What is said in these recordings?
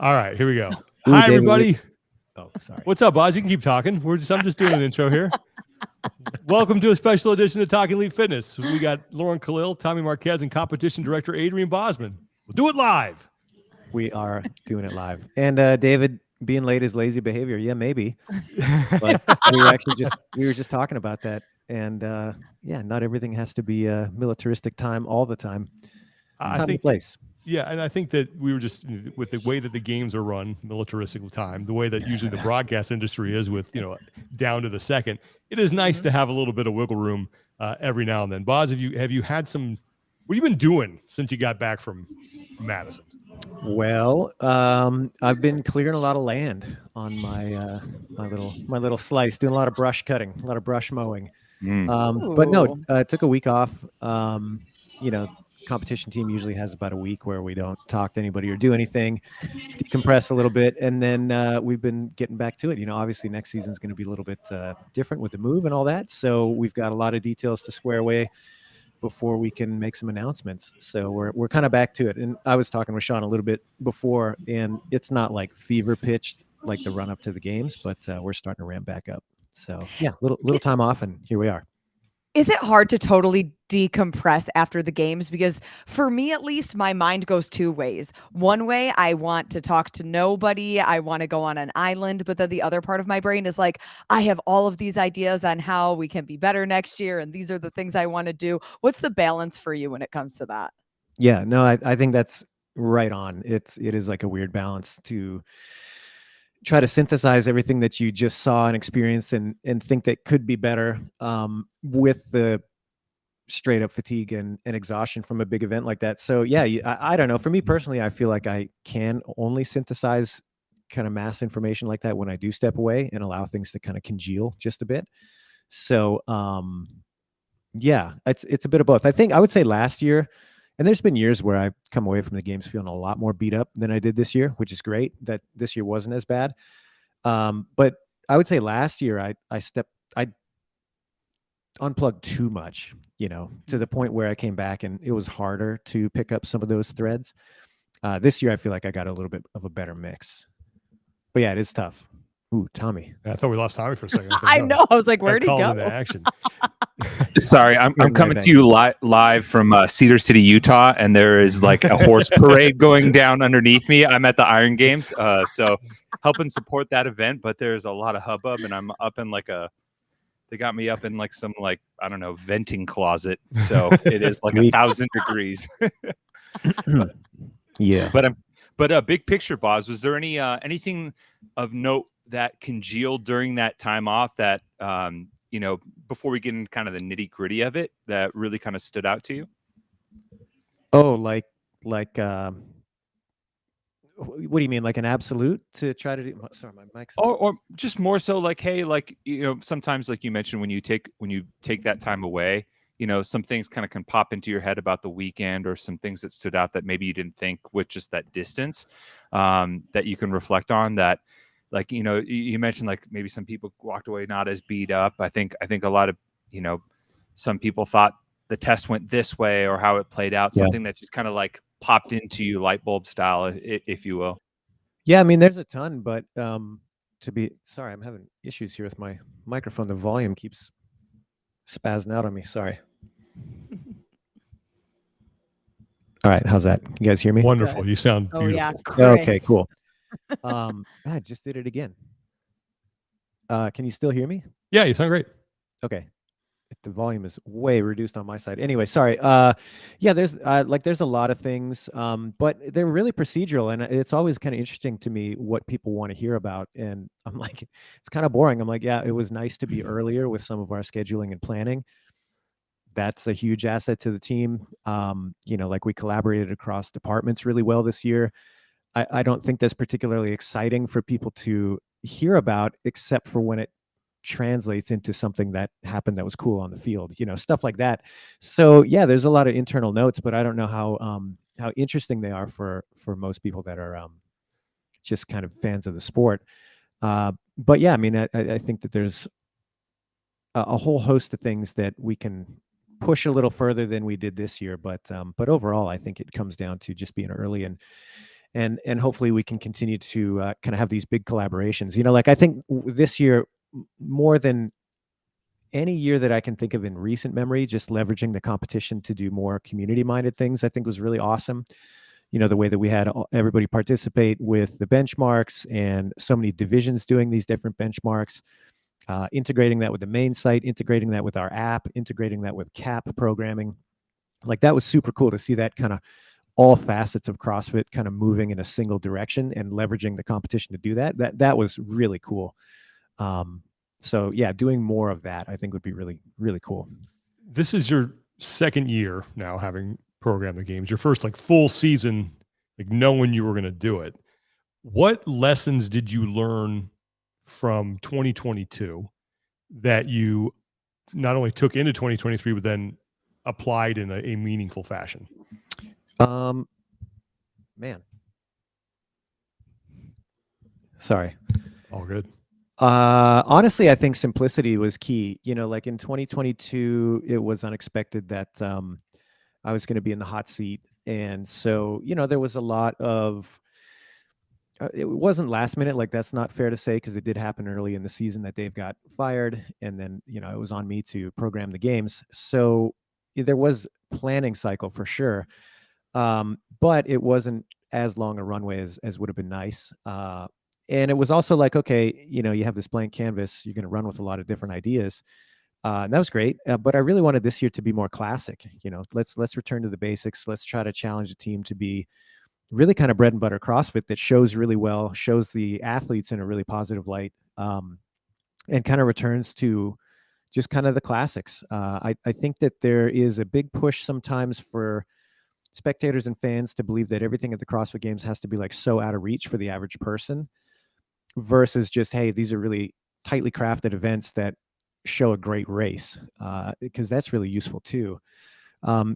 All right, here we go. Ooh, Hi, David, everybody. Oh, sorry. What's up, Boz? You can keep talking. I'm just doing an intro here. Welcome to a special edition of Talking Elite Fitness. We got Lauren Khalil, Tommy Marquez, and competition director Adrian Bozman. We'll do it live. We are doing it live. And David, being late is lazy behavior. Yeah, maybe. But we were just talking about that. And yeah, not everything has to be a militaristic time all the time. I think place. Yeah, and I think that we were just, with the way that the games are run, militaristic time, the way that usually the broadcast industry is with, down to the second, it is nice to have a little bit of wiggle room every now and then. Boz, have you had some, what have you been doing since you got back from Madison? Well, I've been clearing a lot of land on my little slice, doing a lot of brush cutting, a lot of brush mowing. But no, I took a week off. Competition team usually has about a week where we don't talk to anybody or do anything, decompress a little bit, and then we've been getting back to it. Obviously next season is going to be a little bit different with the move and all that, so we've got a lot of details to square away before we can make some announcements. So we're kind of back to it. And I was talking with Sean a little bit before, and it's not like fever pitch like the run up to the games, but we're starting to ramp back up. So yeah, little time off, and here we are. Is it hard to totally decompress after the games? Because for me, at least, my mind goes two ways. One way, I want to talk to nobody. I want to go on an island. But then the other part of my brain is like, I have all of these ideas on how we can be better next year. And these are the things I want to do. What's the balance for you when it comes to that? Yeah, no, I think that's right on. It is like a weird balance to try to synthesize everything that you just saw and experienced and think that could be better with the straight up fatigue and exhaustion from a big event like that. So yeah, I don't know. For me personally, I feel like I can only synthesize kind of mass information like that when I do step away and allow things to kind of congeal just a bit. So yeah, it's a bit of both. I would say last year, and there's been years where I've come away from the games feeling a lot more beat up than I did this year, which is great that this year wasn't as bad. But I would say last year I unplugged too much, to the point where I came back and it was harder to pick up some of those threads. This year I feel like I got a little bit of a better mix. But yeah, it is tough. Ooh, Tommy. I thought we lost Tommy for a second. I know. I was like, where'd he go? Into action. Sorry, I'm coming to you live from Cedar City, Utah, and there is like a horse parade going down underneath me. I'm at the Iron Games, so helping support that event, but there's a lot of hubbub, and I'm up in they got me up in like some I don't know, venting closet, so it is like 1,000 degrees. Yeah, but big picture, Boz, was there anything of note that congealed during that time off that before we get into kind of the nitty gritty of it, that really kind of stood out to you? Oh, like what do you mean, like an absolute to try to do? Sorry, my mic's. Or just more so like, hey, sometimes like you mentioned when you take that time away, some things kind of can pop into your head about the weekend, or some things that stood out that maybe you didn't think with just that distance, that you can reflect on that. Like, you mentioned like maybe some people walked away not as beat up. I think a lot of, some people thought the test went this way or how it played out, something that just kind of like popped into you light bulb style, if you will. Yeah, I mean, there's a ton, but sorry, I'm having issues here with my microphone. The volume keeps spazzing out on me. Sorry. All right, how's that? You guys hear me? Wonderful. You sound beautiful. Yeah, okay, cool. I just did it again. Can you still hear me? Yeah, you sound great. Okay. The volume is way reduced on my side. Anyway, sorry. Yeah, there's a lot of things, but they're really procedural, and it's always kind of interesting to me what people want to hear about. And I'm like, it's kind of boring. I'm like, yeah, it was nice to be earlier with some of our scheduling and planning. That's a huge asset to the team. Like we collaborated across departments really well this year. I don't think that's particularly exciting for people to hear about, except for when it translates into something that happened that was cool on the field, stuff like that. So yeah, there's a lot of internal notes, but I don't know how interesting they are for most people that are just kind of fans of the sport. But yeah, I mean, I think that there's a whole host of things that we can push a little further than we did this year. But overall, I think it comes down to just being early and hopefully we can continue to kind of have these big collaborations. Like I think this year, more than any year that I can think of in recent memory, just leveraging the competition to do more community-minded things, I think was really awesome. The way that we had everybody participate with the benchmarks and so many divisions doing these different benchmarks, integrating that with the main site, integrating that with our app, integrating that with CAP programming. Like that was super cool to see that kind of all facets of CrossFit kind of moving in a single direction and leveraging the competition to do that. That was really cool. So yeah, doing more of that I think would be really, really cool. This is your second year now having programmed the games, your first like full season, like knowing you were going to do it. What lessons did you learn from 2022 that you not only took into 2023, but then applied in a meaningful fashion? Man. Sorry. All good. Honestly, I think simplicity was key. Like in 2022, it was unexpected that I was going to be in the hot seat. And so, there was a lot of, it wasn't last minute. Like that's not fair to say, because it did happen early in the season that Dave got fired. And then, it was on me to program the games. So there was planning cycle for sure. But it wasn't as long a runway as would have been nice. And it was also like, okay, you have this blank canvas, you're going to run with a lot of different ideas. And that was great. But I really wanted this year to be more classic. Let's return to the basics. Let's try to challenge the team to be really kind of bread and butter CrossFit that shows really well, shows the athletes in a really positive light, and kind of returns to just kind of the classics. I think that there is a big push sometimes for spectators and fans to believe that everything at the CrossFit Games has to be like so out of reach for the average person, versus just, hey, these are really tightly crafted events that show a great race, because that's really useful too.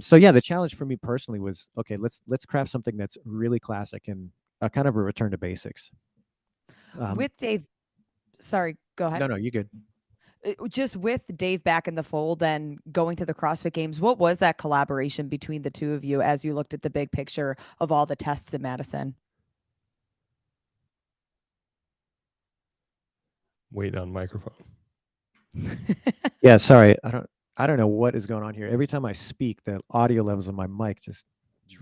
So yeah, the challenge for me personally was, okay, let's craft something that's really classic and a kind of a return to basics. With Dave, sorry, go ahead. No, you good. Just with Dave back in the fold and going to the CrossFit Games, what was that collaboration between the two of you as you looked at the big picture of all the tests in Madison? Wait on microphone. Yeah, sorry. I don't know what is going on here. Every time I speak, the audio levels of my mic just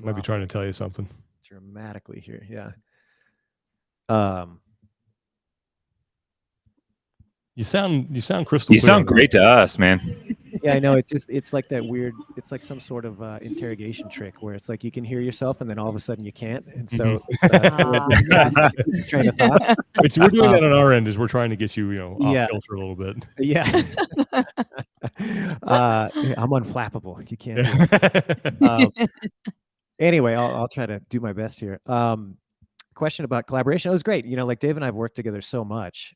might be trying to tell you something dramatically here. Yeah. You sound crystal clear. You sound great to us, man. Yeah, I know. It's like that weird, it's like some sort of interrogation trick where it's like you can hear yourself and then all of a sudden you can't. And so train of thought. So we're doing that on our end, is we're trying to get you, off kilter a little bit. Yeah. I'm unflappable. You can't. Anyway, I'll try to do my best here. Question about collaboration. It was great. Like Dave and I have worked together so much.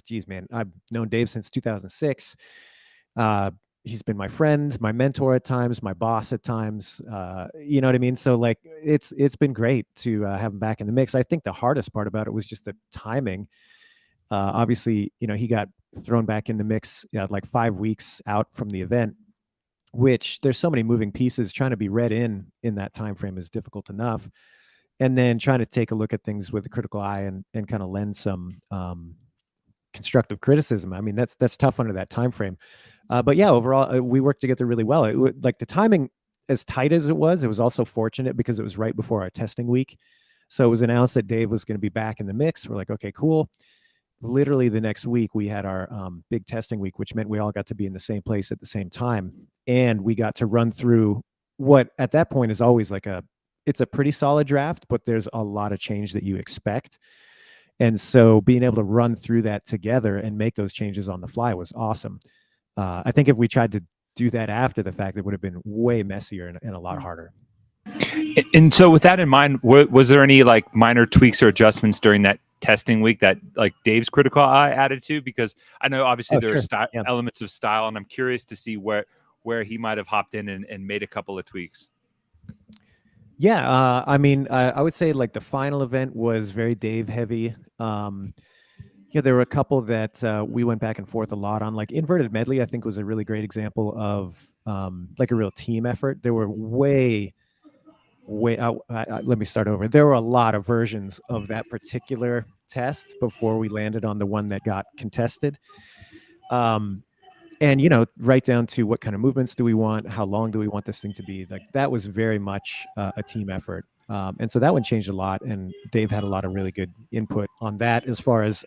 Geez, man, I've known Dave since 2006. He's been my friend, my mentor at times, my boss at times. You know what I mean? So like, it's been great to have him back in the mix. I think the hardest part about it was just the timing. Obviously, he got thrown back in the mix like 5 weeks out from the event, which there's so many moving pieces. Trying to be read in that time frame is difficult enough. And then trying to take a look at things with a critical eye and kind of lend some constructive criticism. I mean, that's tough under that time frame. But yeah, overall, we worked together really well. Like the timing, as tight as it was also fortunate because it was right before our testing week. So it was announced that Dave was going to be back in the mix. We're like, okay, cool. Literally the next week we had our big testing week, which meant we all got to be in the same place at the same time. And we got to run through what at that point is always like it's a pretty solid draft, but there's a lot of change that you expect. And so being able to run through that together and make those changes on the fly was awesome. I think if we tried to do that after the fact, it would have been way messier and a lot harder. And so with that in mind, was there any like minor tweaks or adjustments during that testing week that like Dave's critical eye added to? Because I know obviously there are elements of style, and I'm curious to see where he might have hopped in and made a couple of tweaks. Yeah, I mean, I would say like the final event was very Dave heavy. There were a couple that we went back and forth a lot on. Like inverted medley, I think was a really great example of like a real team effort. There were way let me start over. There were a lot of versions of that particular test before we landed on the one that got contested. And, you know, right down to what kind of movements do we want? How long do we want this thing to be? Like that was very much a team effort. And so that one changed a lot. And Dave had a lot of really good input on that as far as,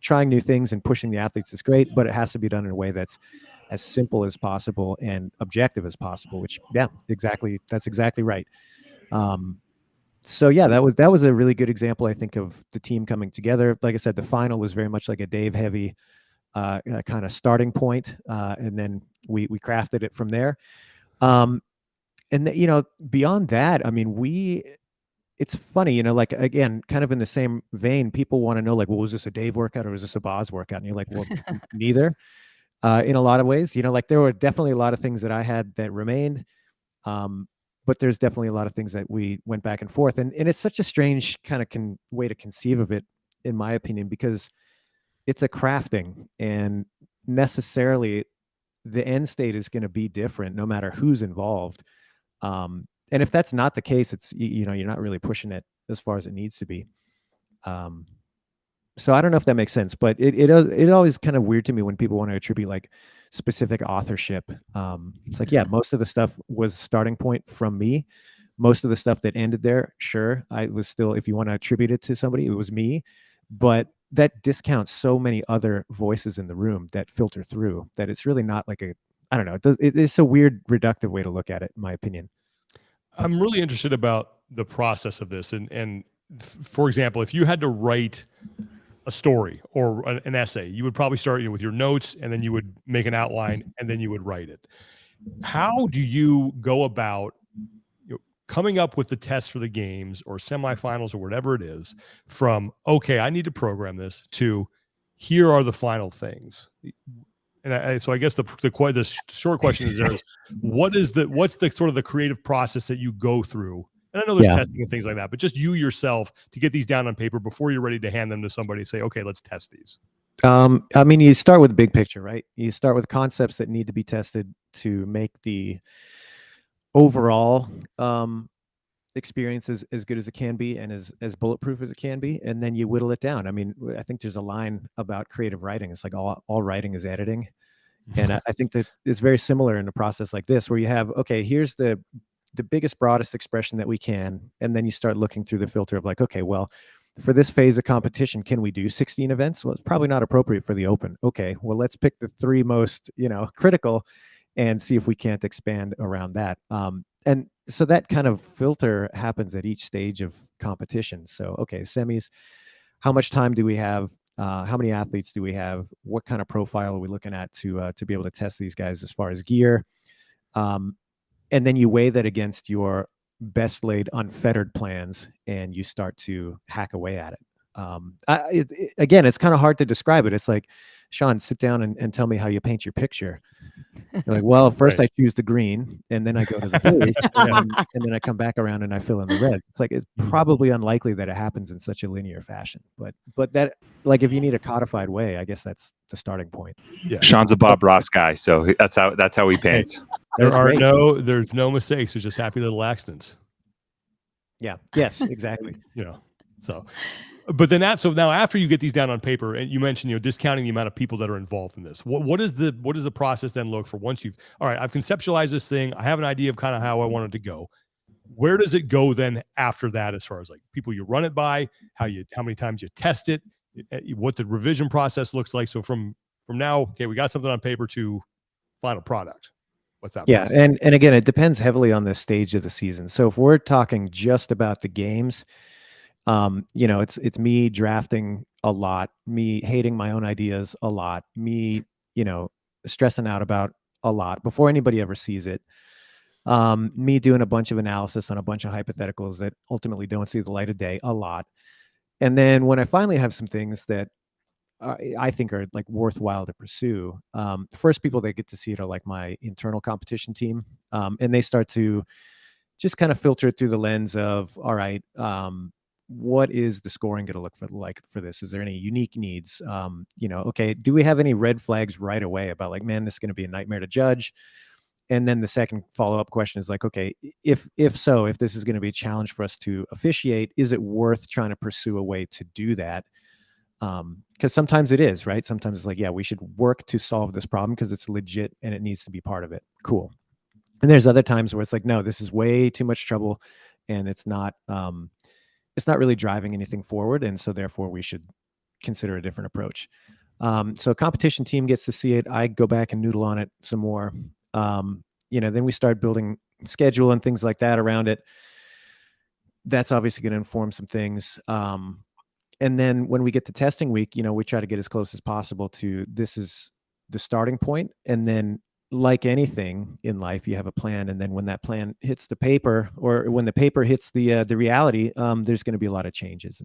trying new things and pushing the athletes is great, but it has to be done in a way that's as simple as possible and objective as possible, which, that's exactly right. So that was a really good example, I think, of the team coming together. Like I said, the final was very much like a Dave heavy kind of starting point, and then we crafted it from there. And you know, beyond that, I mean, it's funny, you know, like again, kind of in the same vein, people want to know, like, well, was this a Dave workout or was this a Boz workout? And you're like, well, neither. In a lot of ways, you know, like there were definitely a lot of things that I had that remained. But there's definitely a lot of things that we went back and forth. And it's such a strange kind of way to conceive of it, in my opinion, because it's a crafting, and necessarily the end state is going to be different no matter who's involved. And if that's not the case, it's, you know, you're not really pushing it as far as it needs to be. So I don't know if that makes sense, but it always kind of weird to me when people want to attribute like specific authorship. It's like, most of the stuff was starting point from me. Most of the stuff that ended there, sure, I was still, if you want to attribute it to somebody, it was me. But that discounts so many other voices in the room that filter through, that it's really not like I don't know. It's a weird reductive way to look at it, in my opinion. I'm really interested about the process of this. And for example, if you had to write a story or an essay, you would probably start with your notes, and then you would make an outline, and then you would write it. How do you go about coming up with the tests for the games or semifinals or whatever it is, from, okay, I need to program this, to here are the final things? And so I guess the short question is, what's the sort of the creative process that you go through? And I know there's testing and things like that, but just you yourself to get these down on paper before you're ready to hand them to somebody and say, okay, let's test these. I mean, you start with the big picture, right? You start with concepts that need to be tested to make the overall experience as good as it can be and as bulletproof as it can be, and then you whittle it down. I mean, I think there's a line about creative writing. It's like all writing is editing. And I think that it's very similar in a process like this, where you have, okay, here's the biggest, broadest expression that we can, and then you start looking through the filter of like, okay, well, for this phase of competition, can we do 16 events? Well, it's probably not appropriate for the open. Okay, well, let's pick the 3 most, critical, and see if we can't expand around that. And so that kind of filter happens at each stage of competition. So, okay, semis, how much time do we have? How many athletes do we have? What kind of profile are we looking at to be able to test these guys as far as gear? And then you weigh that against your best laid unfettered plans, and you start to hack away at it. Again, it's kind of hard to describe it. It's like, Sean, sit down and tell me how you paint your picture. You're like, well, first I choose the green, and then I go to the blues, and then I come back around and I fill in the reds. It's like, it's probably unlikely that it happens in such a linear fashion. But that, like, if you need a codified way, I guess that's the starting point. Yeah. Sean's a Bob Ross guy, so that's how he paints. There's no mistakes. There's just happy little accidents. Yeah. Yes, exactly. So. But then now after you get these down on paper, and you mentioned, discounting the amount of people that are involved in this, what is the process then look for once all right, I've conceptualized this thing, I have an idea of kind of how I want it to go. Where does it go then after that, as far as like people you run it by, how many times you test it, what the revision process looks like? So from now, okay, we got something on paper to final product. What's that? Yeah. And again, it depends heavily on the stage of the season. So if we're talking just about the games, it's me drafting a lot, me hating my own ideas a lot, me, stressing out about a lot before anybody ever sees it. Me doing a bunch of analysis on a bunch of hypotheticals that ultimately don't see the light of day a lot. And then when I finally have some things that I think are like worthwhile to pursue, the first people that get to see it are like my internal competition team. And they start to just kind of filter it through the lens of, all right, what is the scoring going to look for this? Is there any unique needs? Okay, do we have any red flags right away about like, man, this is going to be a nightmare to judge? And then the second follow-up question is like, okay, if this is going to be a challenge for us to officiate, is it worth trying to pursue a way to do that? Because sometimes it is, right? Sometimes it's like, yeah, we should work to solve this problem because it's legit and it needs to be part of it. Cool. And there's other times where it's like, no, this is way too much trouble, and it's not really driving anything forward, and so therefore we should consider a different approach. So a competition team gets to see it. I go back and noodle on it some more. Then we start building schedule and things like that around it. That's obviously going to inform some things. And then when we get to testing week, we try to get as close as possible to this is the starting point. And then, like anything in life, you have a plan. And then when that plan hits the paper, or when the paper hits the reality, there's going to be a lot of changes.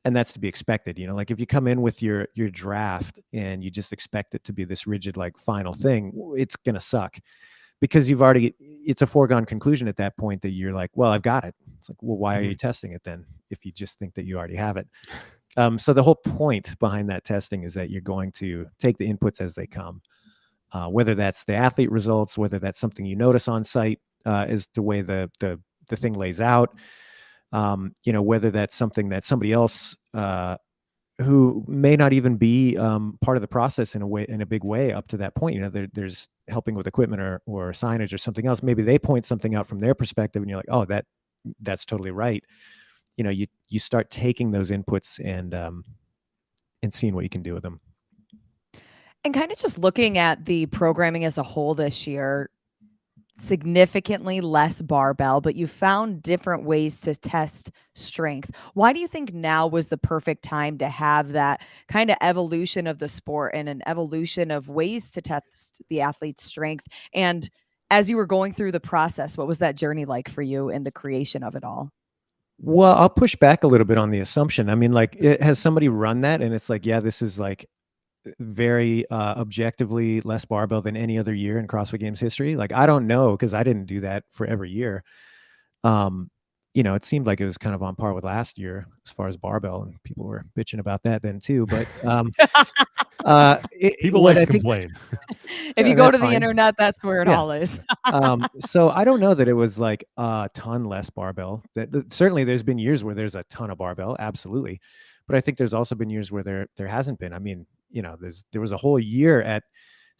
And that's to be expected. Like if you come in with your draft and you just expect it to be this rigid, like final thing, it's going to suck, because it's a foregone conclusion at that point that you're like, well, I've got it. It's like, well, why are you testing it then if you just think that you already have it? So the whole point behind that testing is that you're going to take the inputs as they come, whether that's the athlete results, whether that's something you notice on site, is the way the thing lays out, whether that's something that somebody else who may not even be part of the process in a big way up to that point. There's helping with equipment or signage or something else. Maybe they point something out from their perspective, and you're like, oh, that's totally right. You start taking those inputs and seeing what you can do with them. And kind of just looking at the programming as a whole this year, significantly less barbell, but you found different ways to test strength. Why do you think now was the perfect time to have that kind of evolution of the sport and an evolution of ways to test the athlete's strength? And as you were going through the process, what was that journey like for you in the creation of it all? Well, I'll push back a little bit on the assumption. I mean, like, has somebody run that and it's like, yeah, this is like very objectively less barbell than any other year in CrossFit Games history? Like, I don't know, because I didn't do that for every year. It seemed like it was kind of on par with last year as far as barbell, and people were bitching about that then too. But people like to complain. If you go to the internet, that's where it all is. So I don't know that it was like a ton less barbell. Certainly there's been years where there's a ton of barbell, absolutely. But I think there's also been years where there hasn't been. I mean, there was a whole year at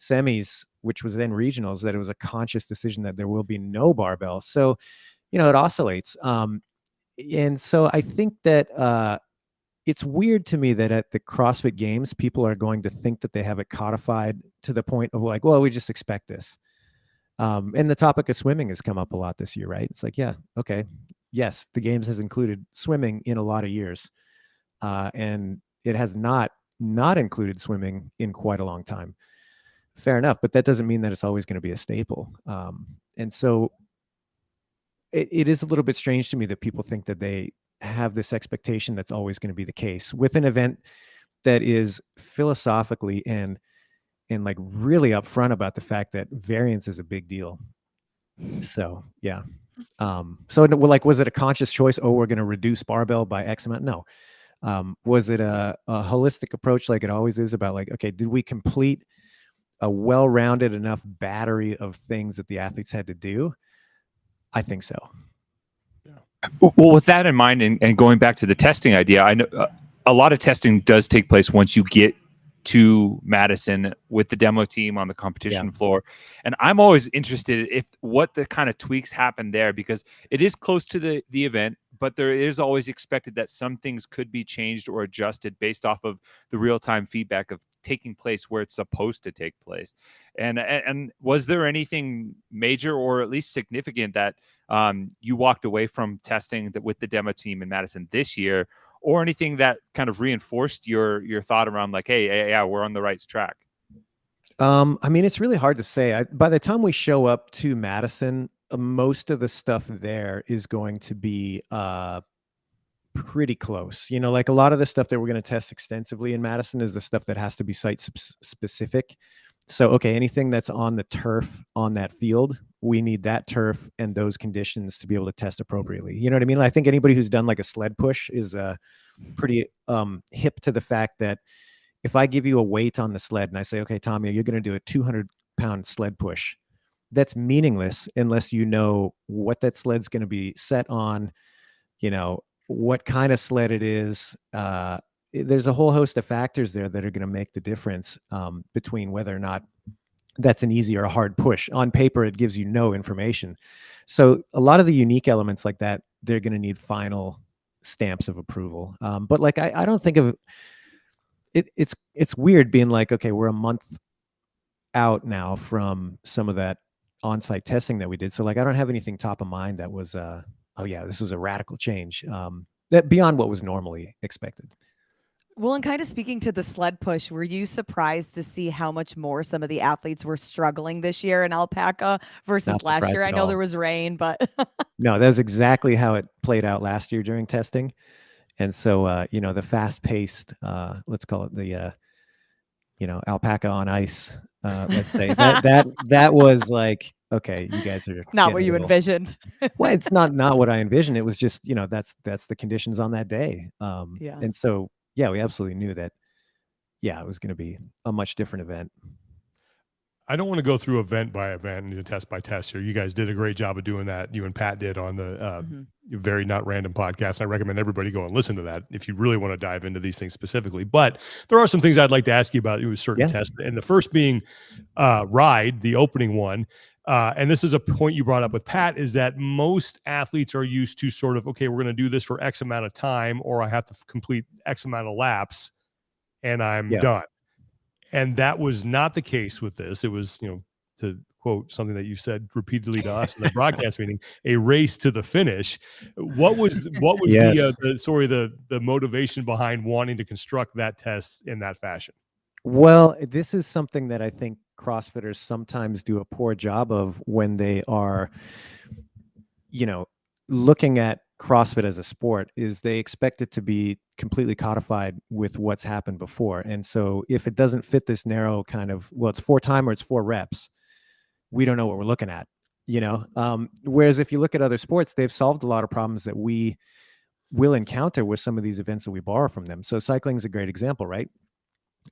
semis, which was then regionals, that it was a conscious decision that there will be no barbell. So, it oscillates. And so I think that it's weird to me that at the CrossFit Games, people are going to think that they have it codified to the point of like, well, we just expect this. And the topic of swimming has come up a lot this year, right? It's like, yeah, okay. Yes, the Games has included swimming in a lot of years. And it has not included swimming in quite a long time. Fair enough, but that doesn't mean that it's always going to be a staple. And so it is a little bit strange to me that people think that they have this expectation that's always going to be the case with an event that is philosophically and like really upfront about the fact that variance is a big deal. So yeah. So like, was it a conscious choice? Oh, we're going to reduce barbell by X amount? No. Was it a holistic approach like it always is about like, okay, did we complete a well-rounded enough battery of things that the athletes had to do? I think so. Yeah. Well, with that in mind, and going back to the testing idea, I know a lot of testing does take place once you get to Madison with the demo team on the competition floor. And I'm always interested if what the kind of tweaks happen there, because it is close to the event, but there is always expected that some things could be changed or adjusted based off of the real-time feedback of taking place where it's supposed to take place. And was there anything major or at least significant that you walked away from testing that with the demo team in Madison this year, or anything that kind of reinforced your thought around like, hey, yeah, we're on the right track? I mean, it's really hard to say. By the time we show up to Madison, most of the stuff there is going to be pretty close. Like a lot of the stuff that we're going to test extensively in Madison is the stuff that has to be site specific. So, okay, anything that's on the turf on that field, we need that turf and those conditions to be able to test appropriately. You know what I mean? I think anybody who's done like a sled push is pretty hip to the fact that if I give you a weight on the sled and I say, okay, Tommy, you're going to do a 200 pound sled push. That's meaningless unless you know what that sled's going to be set on, what kind of sled it is. There's a whole host of factors there that are going to make the difference between whether or not that's an easy or a hard push. On paper, it gives you no information. So a lot of the unique elements like that, they're going to need final stamps of approval. But like, I don't think of it. It's weird being like, okay, we're a month out now from some of that on-site testing that we did. So like, I don't have anything top of mind that was, oh yeah, this was a radical change that beyond what was normally expected. Well, and kind of speaking to the sled push, were you surprised to see how much more some of the athletes were struggling this year in Alpaca versus Not last surprised year? I at know all. there was rain, but No, that was exactly how it played out last year during testing. And so, the fast-paced, let's call it the, alpaca on ice, let's say that was like, okay, you guys are not getting what a you little- envisioned. Well, it's not what I envisioned. It was just, that's the conditions on that day. Yeah. And so, yeah, we absolutely knew that. Yeah, it was going to be a much different event. I don't want to go through event by event and test by test here. You guys did a great job of doing that. You and Pat did on the Very Not Random podcast. I recommend everybody go and listen to that if you really want to dive into these things specifically. But there are some things I'd like to ask you about with certain tests. And the first being ride, the opening one. And this is a point you brought up with Pat, is that most athletes are used to sort of, okay, we're going to do this for X amount of time, or I have to complete X amount of laps and I'm done. And that was not the case with this. It was, to quote something that you said repeatedly to us in the broadcast meeting, a race to the finish. What was Yes. the motivation behind wanting to construct that test in that fashion? Well, this is something that I think CrossFitters sometimes do a poor job of when they are, looking at CrossFit as a sport, is they expect it to be completely codified with what's happened before. And so if it doesn't fit this narrow kind of, well, it's 4 time or it's 4 reps, we don't know what we're looking at, whereas if you look at other sports, they've solved a lot of problems that we will encounter with some of these events that we borrow from them. So cycling is a great example, right?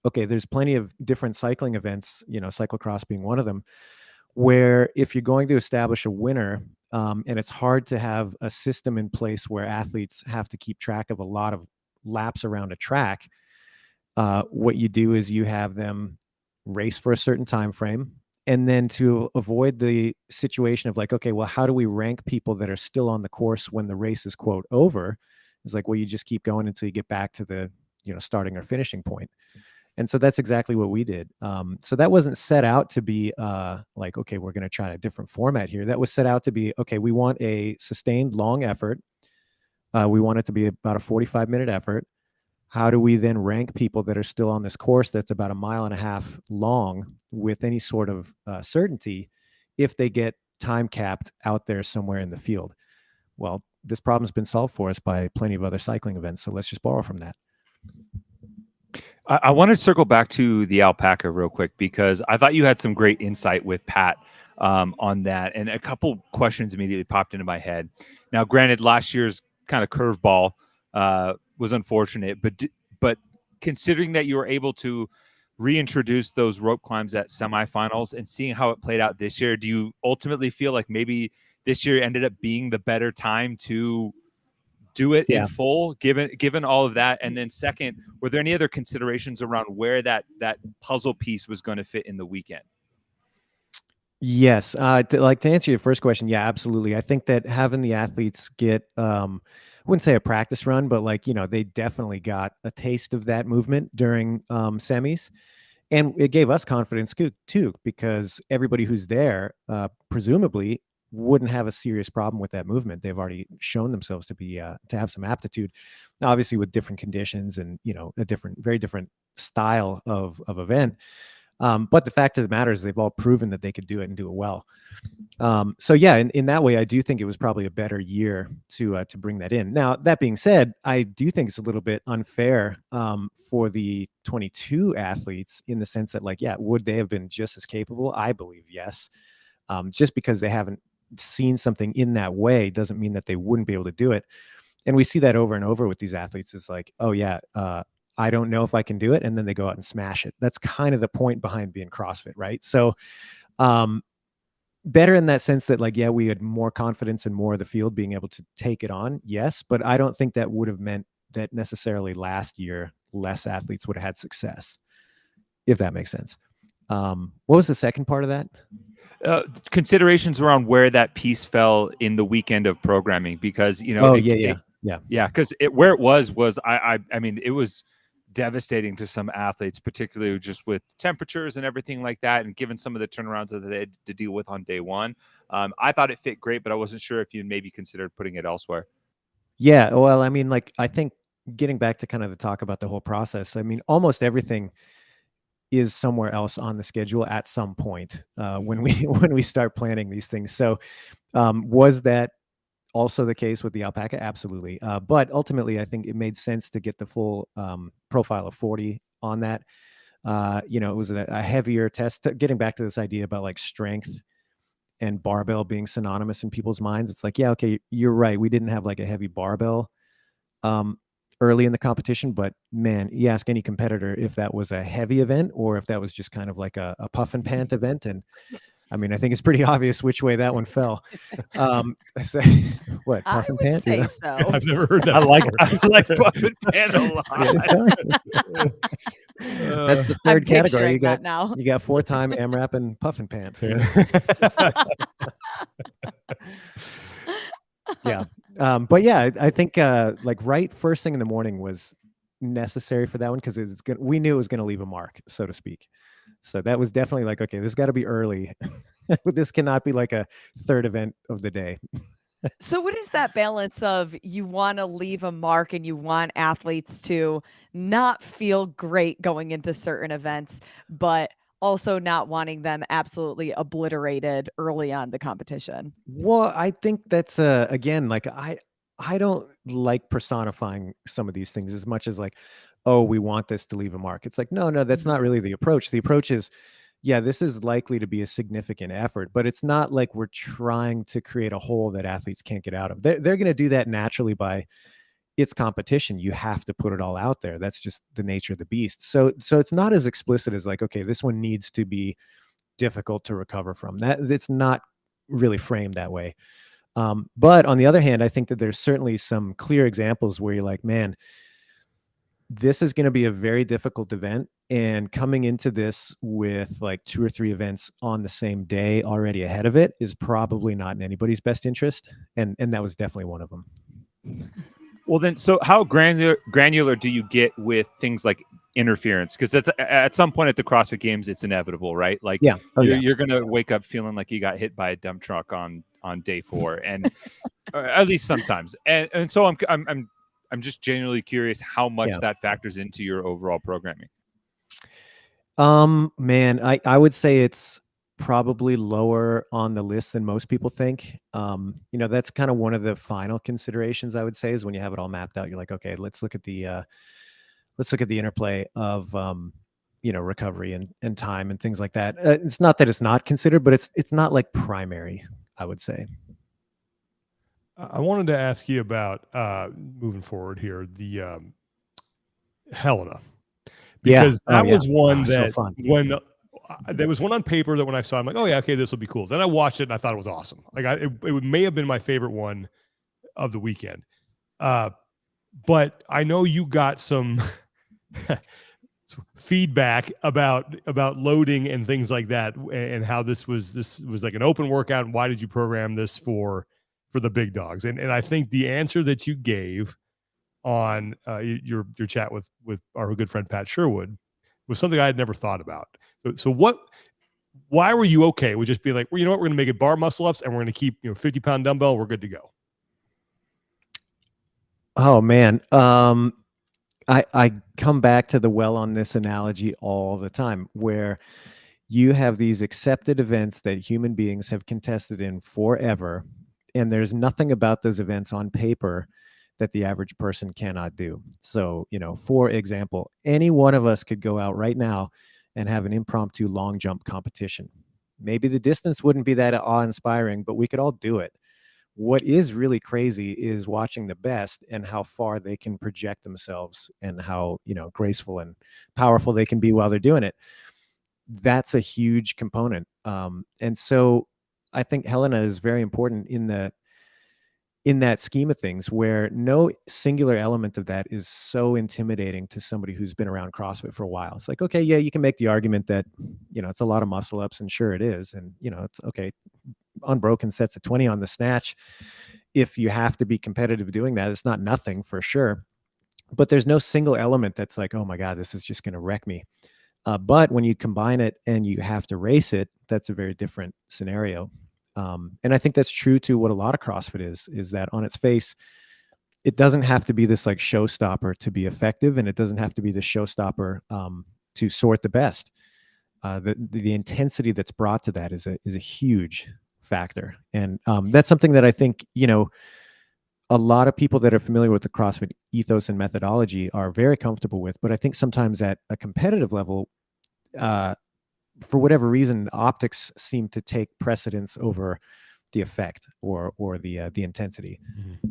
Okay, there's plenty of different cycling events, cyclocross being one of them, where if you're going to establish a winner, and it's hard to have a system in place where athletes have to keep track of a lot of laps around a track, what you do is you have them race for a certain time frame. And then to avoid the situation of like, okay, well, how do we rank people that are still on the course when the race is, quote, over? It's like, well, you just keep going until you get back to the, starting or finishing point. And so that's exactly what we did. So that wasn't set out to be like, okay, we're going to try a different format here. That was set out to be, okay, we want a sustained long effort. We want it to be about a 45-minute effort. How do we then rank people that are still on this course that's about 1.5 miles long with any sort of certainty if they get time capped out there somewhere in the field? Well, this problem's been solved for us by plenty of other cycling events. So let's just borrow from that. I want to circle back to the alpaca real quick, because I thought you had some great insight with Pat on that. And a couple questions immediately popped into my head. Now, granted, last year's kind of curveball was unfortunate, but considering that you were able to reintroduce those rope climbs at semifinals and seeing how it played out this year, do you ultimately feel like maybe this year ended up being the better time to do it in full, given all of that? And then second, were there any other considerations around where that puzzle piece was going to fit in the weekend? Yes. To answer your first question, yeah, absolutely. I think that having the athletes get, I wouldn't say a practice run, but they definitely got a taste of that movement during semis. And it gave us confidence too, because everybody who's there, presumably wouldn't have a serious problem with that movement. They've already shown themselves to be, to have some aptitude, now, obviously with different conditions and, a very different style of event. But the fact of the matter is they've all proven that they could do it and do it well. So yeah, in that way, I do think it was probably a better year to bring that in. Now, that being said, I do think it's a little bit unfair for the 22 athletes in the sense that would they have been just as capable? I believe yes. Just because they haven't seen something in that way doesn't mean that they wouldn't be able to do it. And we see that over and over with these athletes. It's like, oh yeah, I don't know if I can do it. And then they go out and smash it. That's kind of the point behind being CrossFit, right? So Better in that sense that like, yeah, we had more confidence in more of the field being able to take it on. Yes. But I don't think that would have meant that necessarily last year, less athletes would have had success, if that makes sense. What was the second part of that? Considerations around where that piece fell in the weekend of programming, because, you know, Yeah. Because where it was I mean, it was devastating to some athletes, particularly just with temperatures and everything like that, and given some of the turnarounds that they had to deal with on day one. I thought it fit great, but I wasn't sure if you maybe considered putting it elsewhere. Yeah. Well, I mean, like, I think getting back to kind of the talk about the whole process, I mean, almost everything is somewhere else on the schedule at some point when we start planning these things. So was that also the case with the alpaca? Absolutely. But ultimately, I think it made sense to get the full profile of 40 on that. You know, it was a heavier test. Getting back to this idea about like strength and barbell being synonymous in people's minds, it's like, yeah, okay, you're right. We didn't have like a heavy barbell early in the competition, but man, you ask any competitor if that was a heavy event or if that was just kind of like a puff and pant event. And I mean, I think it's pretty obvious which way that one fell. So, what, puff and pant? Say so. I've never heard that. I like before. puff and pan a lot. That's the I'm third category. picturing You got that now. you got 4-time AMRAP and puff and pant. Yeah. But yeah, I think like right first thing in the morning was necessary for that one because we knew it was going to leave a mark, so to speak. So that was definitely like, okay, this got to be early. This cannot be like a third event of the day. So what is that balance of you want to leave a mark and you want athletes to not feel great going into certain events, but also not wanting them absolutely obliterated early on the competition? Well, I think that's again, like I don't like personifying some of these things as much as like, oh, we want this to leave a mark. It's like, no, that's not really the approach. The approach is, yeah, this is likely to be a significant effort, but it's not like we're trying to create a hole that athletes can't get out of. They're going to do that naturally by it's competition. You have to put it all out there. That's just the nature of the beast. So it's not as explicit as like, okay, this one needs to be difficult to recover from. That it's not really framed that way. But on the other hand, I think that there's certainly some clear examples where you're like, man, this is going to be a very difficult event. And coming into this with like 2 or 3 events on the same day already ahead of it is probably not in anybody's best interest. And that was definitely one of them. Well, then, so how granular do you get with things like interference? Because at some point at the CrossFit Games, it's inevitable, right? Like, yeah. You're going to wake up feeling like you got hit by a dump truck on day 4, and at least sometimes. And so I'm just genuinely curious how much that factors into your overall programming. Man, I would say it's probably lower on the list than most people think. You know, that's kind of one of the final considerations I would say is when you have it all mapped out, you're like, okay, let's look at the interplay of you know, recovery and time and things like that. It's not that it's not considered, but it's not like primary, I would say. I wanted to ask you about moving forward here, the Helena, because that was one that so fun. when there was one on paper that when I saw, I'm like, oh yeah, okay, this will be cool. Then I watched it and I thought it was awesome. Like it may have been my favorite one of the weekend. But I know you got some feedback about loading and things like that, and how this was like an open workout. And why did you program this for the big dogs? And I think the answer that you gave on your chat with our good friend Pat Sherwood was something I had never thought about. So why were you okay with just being like, well, you know what, we're going to make it bar muscle ups and we're going to keep 50-pound dumbbell, we're good to go? Oh man. I come back to the well on this analogy all the time, where you have these accepted events that human beings have contested in forever, and there's nothing about those events on paper that the average person cannot do. So, for example, any one of us could go out right now and have an impromptu long jump competition. Maybe the distance wouldn't be that awe-inspiring, but we could all do it. What is really crazy is watching the best and how far they can project themselves and how, graceful and powerful they can be while they're doing it. That's a huge component And so I think Helena is very important in that scheme of things, where no singular element of that is so intimidating to somebody who's been around CrossFit for a while. It's like, okay, yeah, you can make the argument that, it's a lot of muscle ups, and sure it is. And, it's okay. Unbroken sets of 20 on the snatch. If you have to be competitive doing that, it's not nothing for sure. But there's no single element that's like, oh my God, this is just going to wreck me. But when you combine it and you have to race it, that's a very different scenario. And I think that's true to what a lot of CrossFit is that on its face, it doesn't have to be this like showstopper to be effective, and it doesn't have to be the showstopper to sort the best. The intensity that's brought to that is a huge factor, and that's something that I think a lot of people that are familiar with the CrossFit ethos and methodology are very comfortable with. But I think sometimes at a competitive level, for whatever reason, optics seem to take precedence over the effect or the intensity. Mm-hmm.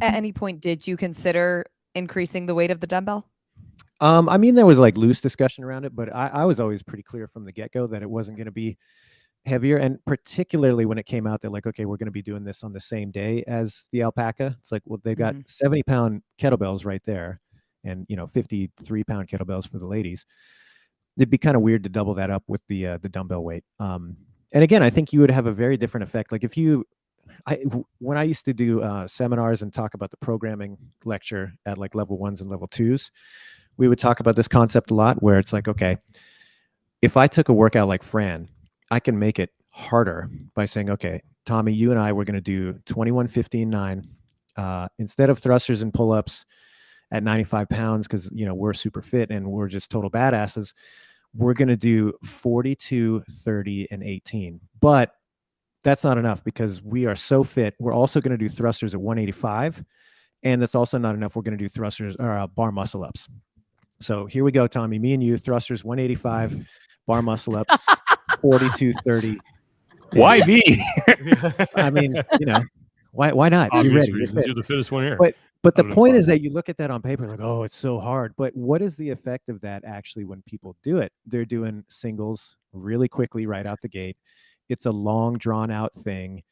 At any point, did you consider increasing the weight of the dumbbell? I mean, there was like loose discussion around it, but I was always pretty clear from the get-go that it wasn't going to be heavier. And particularly when it came out that like, okay, we're going to be doing this on the same day as the alpaca. It's like, well, they've got 70-pound kettlebells right there, and 53-pound kettlebells for the ladies. It'd be kind of weird to double that up with the dumbbell weight. And again, I think you would have a very different effect. Like when I used to do seminars and talk about the programming lecture at like level 1s and level 2s, we would talk about this concept a lot, where it's like, okay, if I took a workout like Fran, I can make it harder by saying, okay, Tommy, you and I, we're going to do 21, 15, 9. Instead of thrusters and pull-ups at 95 pounds, because, we're super fit and we're just total badasses, we're going to do 42, 30, and 18. But that's not enough, because we are so fit. We're also going to do thrusters at 185. And that's also not enough. We're going to do thrusters or bar muscle ups. So here we go, Tommy, me and you, thrusters 185, bar muscle ups, 42, 30. Why me? I mean, why not? Obvious You're ready. reasons. You're the fittest one here. But the point is that you look at that on paper like, oh, it's so hard. But what is the effect of that actually when people do it? They're doing singles really quickly right out the gate. It's a long, drawn out thing.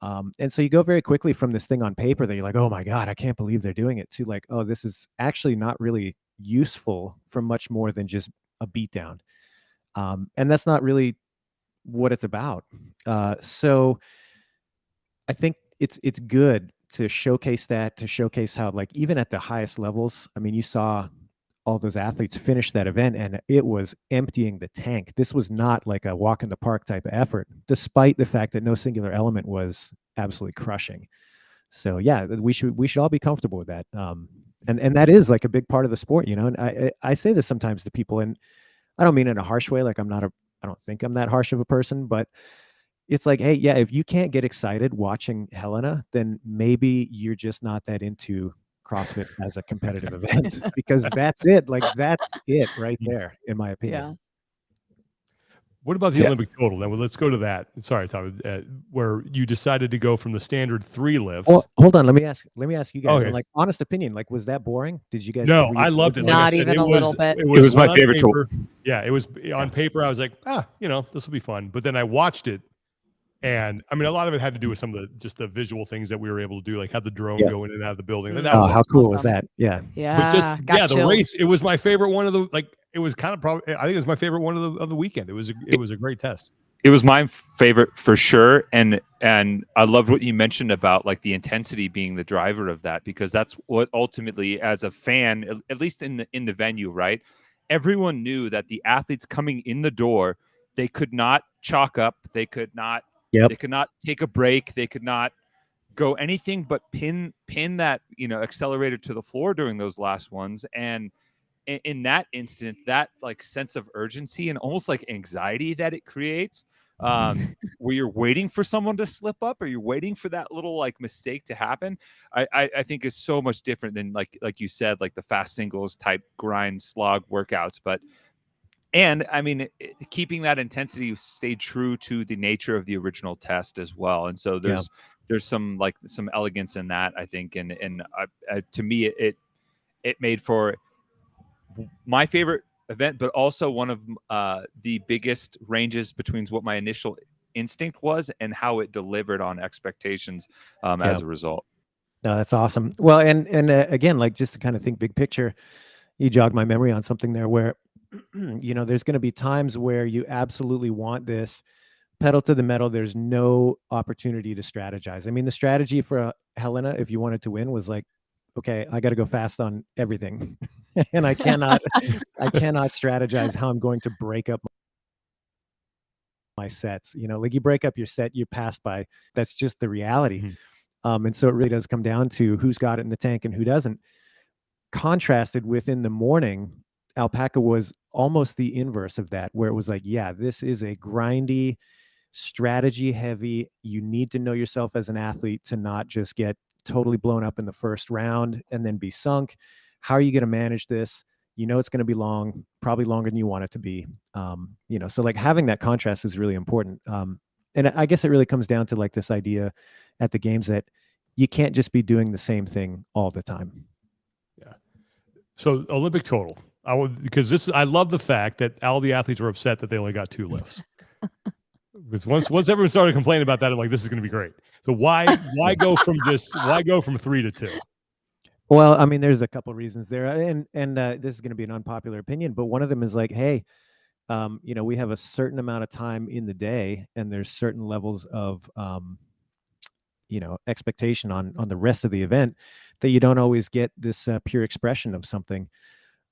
And so you go very quickly from this thing on paper that you're like, oh my God, I can't believe they're doing it, to like, oh, this is actually not really useful for much more than just a beatdown. And that's not really what it's about. So I think it's good to showcase that, to showcase how, like, even at the highest levels, I mean, you saw all those athletes finish that event and it was emptying the tank. This was not like a walk in the park type of effort, despite the fact that no singular element was absolutely crushing. So yeah, we should all be comfortable with that. And that is like a big part of the sport, and I say this sometimes to people, and I don't mean it in a harsh way. Like I don't think I'm that harsh of a person, but it's like, hey, yeah, if you can't get excited watching Helena, then maybe you're just not that into CrossFit as a competitive event, because that's it. Like that's it right there, in my opinion. Yeah. What about the Olympic total? Now, let's go to that. Sorry, Tom, where you decided to go from the standard 3 lifts. Well, hold on. Let me ask you guys. Okay. Like, honest opinion. Like, was that boring? Did you guys? No, I loved it. Like Not I said, even a little bit. It was my on favorite tool. paper. Yeah, it was on paper. I was like, this will be fun. But then I watched it, and I mean, a lot of it had to do with some of the visual things that we were able to do, like have the drone go in and out of the building. And that was how cool was that? Yeah. Yeah. But got the chills. race. It was my favorite one of the It was kind of probably. I think it was my favorite one of the weekend. It was a great test. It was my favorite for sure, and I loved what you mentioned about like the intensity being the driver of that, because that's what ultimately, as a fan, at least in the venue, right? Everyone knew that the athletes coming in the door, they could not chalk up, they could not take a break, they could not go anything but pin that accelerator to the floor during those last ones. And in that instant, that like sense of urgency and almost like anxiety that it creates, where you're waiting for someone to slip up, or you're waiting for that little like mistake to happen, I think is so much different than like you said, like the fast singles type grind slog workouts. And I mean, keeping that intensity stayed true to the nature of the original test as well. And so there's some elegance in that, I think, and to me it made for my favorite event, but also one of the biggest ranges between what my initial instinct was and how it delivered on expectations as a result. No, that's awesome. Well, and again, like just to kind of think big picture, you jogged my memory on something there where, you know, there's going to be times where you absolutely want this pedal to the metal. There's no opportunity to strategize. I mean, the strategy for Helena, if you wanted to win, was like, okay, I got to go fast on everything, and I cannot strategize how I'm going to break up my sets. You know, like you break up your set, you're passed by. That's just the reality. And so it really does come down to who's got it in the tank and who doesn't. Contrasted with in the morning, Alpaca was almost the inverse of that, where it was like, yeah, this is a grindy, strategy heavy. You need to know yourself as an athlete to not just get totally blown up in the first round and then be sunk. How are you going to manage this? You know, it's going to be long, probably longer than you want it to be. You know, so like having that contrast is really important. And I guess it really comes down to like this idea at the games that you can't just be doing the same thing all the time. Yeah. So Olympic total, because I love the fact that all the athletes were upset that they only got 2 lifts. Because once everyone started complaining about that, I'm like, this is going to be great. So why go from 3 to 2? Well, I mean, there's a couple reasons there, and this is going to be an unpopular opinion, but one of them is like, hey, you know, we have a certain amount of time in the day, and there's certain levels of you know, expectation on the rest of the event that you don't always get this pure expression of something.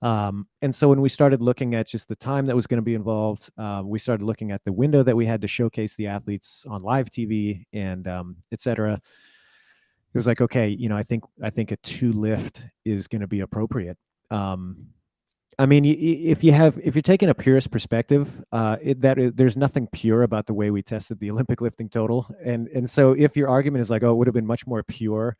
And so when we started looking at just the time that was going to be involved, we started looking at the window that we had to showcase the athletes on live TV and et cetera. It was like, okay, you know, I think a 2 lift is going to be appropriate. I mean, if you're taking a purist perspective, there's nothing pure about the way we tested the Olympic lifting total. And so if your argument is like, oh, it would have been much more pure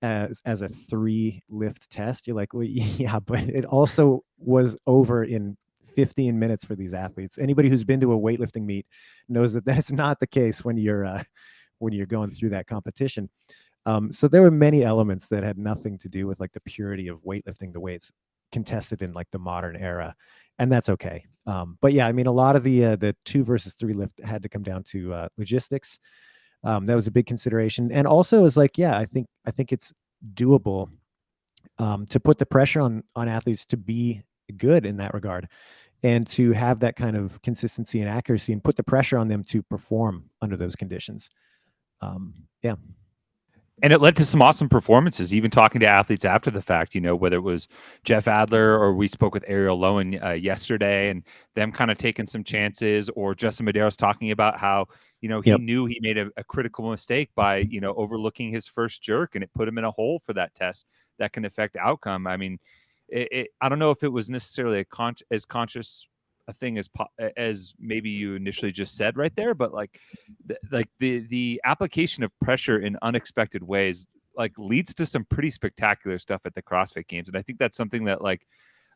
as a 3 lift test, you're like, well, yeah, but it also was over in 15 minutes for these athletes. Anybody who's been to a weightlifting meet knows that that's not the case when you're going through that competition. So there were many elements that had nothing to do with like the purity of weightlifting, the way it's contested in like the modern era, and that's okay. But yeah, I mean, a lot of the 2 versus 3 lift had to come down to logistics. That was a big consideration, and also is like, yeah, I think it's doable to put the pressure on athletes to be good in that regard, and to have that kind of consistency and accuracy, and put the pressure on them to perform under those conditions. Yeah. And it led to some awesome performances, even talking to athletes after the fact, you know, whether it was Jeff Adler or we spoke with Ariel Lowen yesterday and them kind of taking some chances, or Justin Medeiros talking about how, you know, he knew he made a critical mistake by, you know, overlooking his first jerk, and it put him in a hole for that test that can affect outcome. I mean, I don't know if it was necessarily as conscious a thing as maybe you initially just said right there, but like the application of pressure in unexpected ways like leads to some pretty spectacular stuff at the CrossFit Games. And I think that's something that like,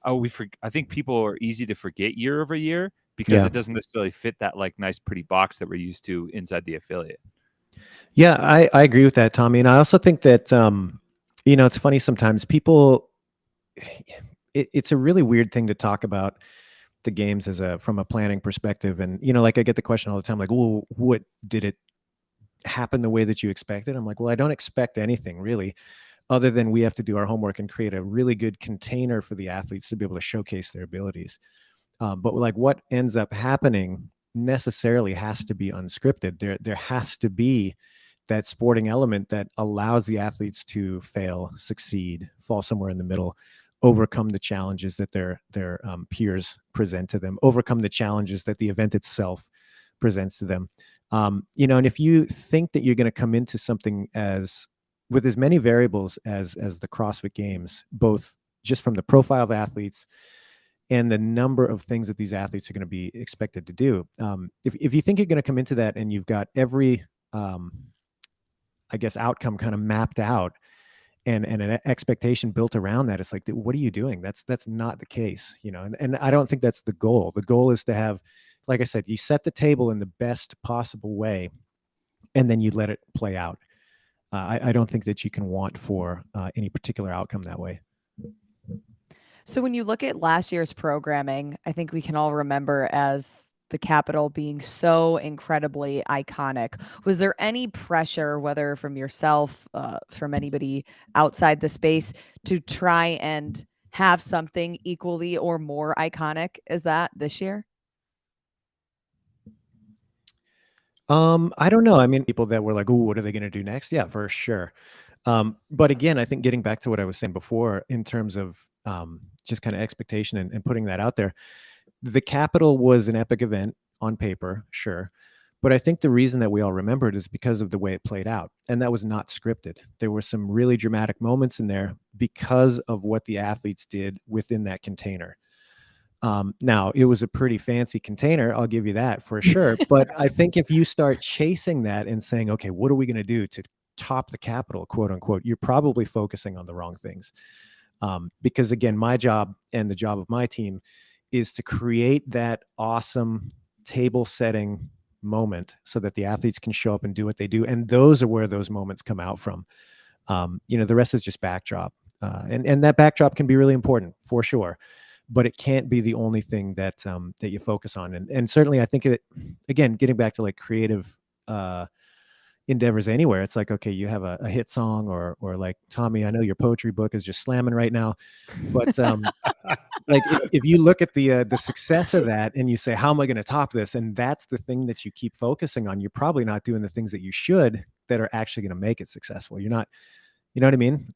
I think people are easy to forget year over year because it doesn't necessarily fit that like nice pretty box that we're used to inside the affiliate. Yeah, I agree with that, Tommy. And I also think that you know, it's funny sometimes people, it's a really weird thing to talk about the games from a planning perspective. And, you know, like I get the question all the time, like, well, what did it happen the way that you expected? I'm like, well, I don't expect anything really, other than we have to do our homework and create a really good container for the athletes to be able to showcase their abilities. But like what ends up happening necessarily has to be unscripted. There has to be that sporting element that allows the athletes to fail, succeed, fall somewhere in the middle, overcome the challenges that their peers present to them, overcome the challenges that the event itself presents to them. You know, and if you think that you're going to come into something with as many variables as the CrossFit Games, both just from the profile of athletes and the number of things that these athletes are going to be expected to do, if you think you're going to come into that and you've got every I guess outcome kind of mapped out, and an expectation built around that, it's like, what are you doing? That's not the case, you know. And I don't think that's the goal. The goal is to have, like I said, you set the table in the best possible way, and then you let it play out. I don't think that you can want for any particular outcome that way. So when you look at last year's programming, I think we can all remember as the Capitol being so incredibly iconic. Was there any pressure, whether from yourself, from anybody outside the space, to try and have something equally or more iconic as that this year? I don't know. I mean, people that were like, "Oh, what are they going to do next?" Yeah, for sure. But again, I think getting back to what I was saying before in terms of just kind of expectation and putting that out there, the Capitol was an epic event on paper, sure. But I think the reason that we all remember it is because of the way it played out. And that was not scripted. There were some really dramatic moments in there because of what the athletes did within that container. Now, it was a pretty fancy container, I'll give you that for sure. But I think if you start chasing that and saying, okay, what are we going to do to top the Capitol, quote unquote, you're probably focusing on the wrong things. Because again, my job and the job of my team is to create that awesome table setting moment so that the athletes can show up and do what they do. And those are where those moments come out from. The rest is just backdrop. And that backdrop can be really important for sure, but it can't be the only thing that you focus on. And certainly I think again, getting back to like creative endeavors anywhere, it's like, okay, you have a hit song or like, Tommy, I know your poetry book is just slamming right now, but like if you look at the success of that and you say, how am I going to top this? And that's the thing that you keep focusing on. You're probably not doing the things that you should that are actually going to make it successful. You're not, you know what I mean?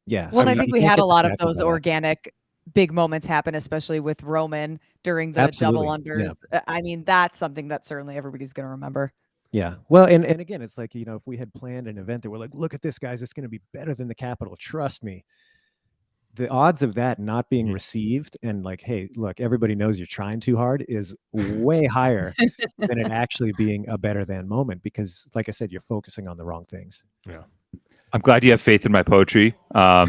Yeah. Well, so I think you we can't had get a lot of distracted those by that. organic big moments happen, especially with Roman during the Absolutely, double yeah. unders. I mean, that's something that certainly everybody's going to remember. Yeah. Well, and again, it's like, if we had planned an event that we're like, look at this, guys, it's going to be better than the Capitol. Trust me. The odds of that not being received and like, hey, look, everybody knows you're trying too hard is way higher than it actually being a better than moment because, like I said, you're focusing on the wrong things. Yeah. I'm glad you have faith in my poetry. At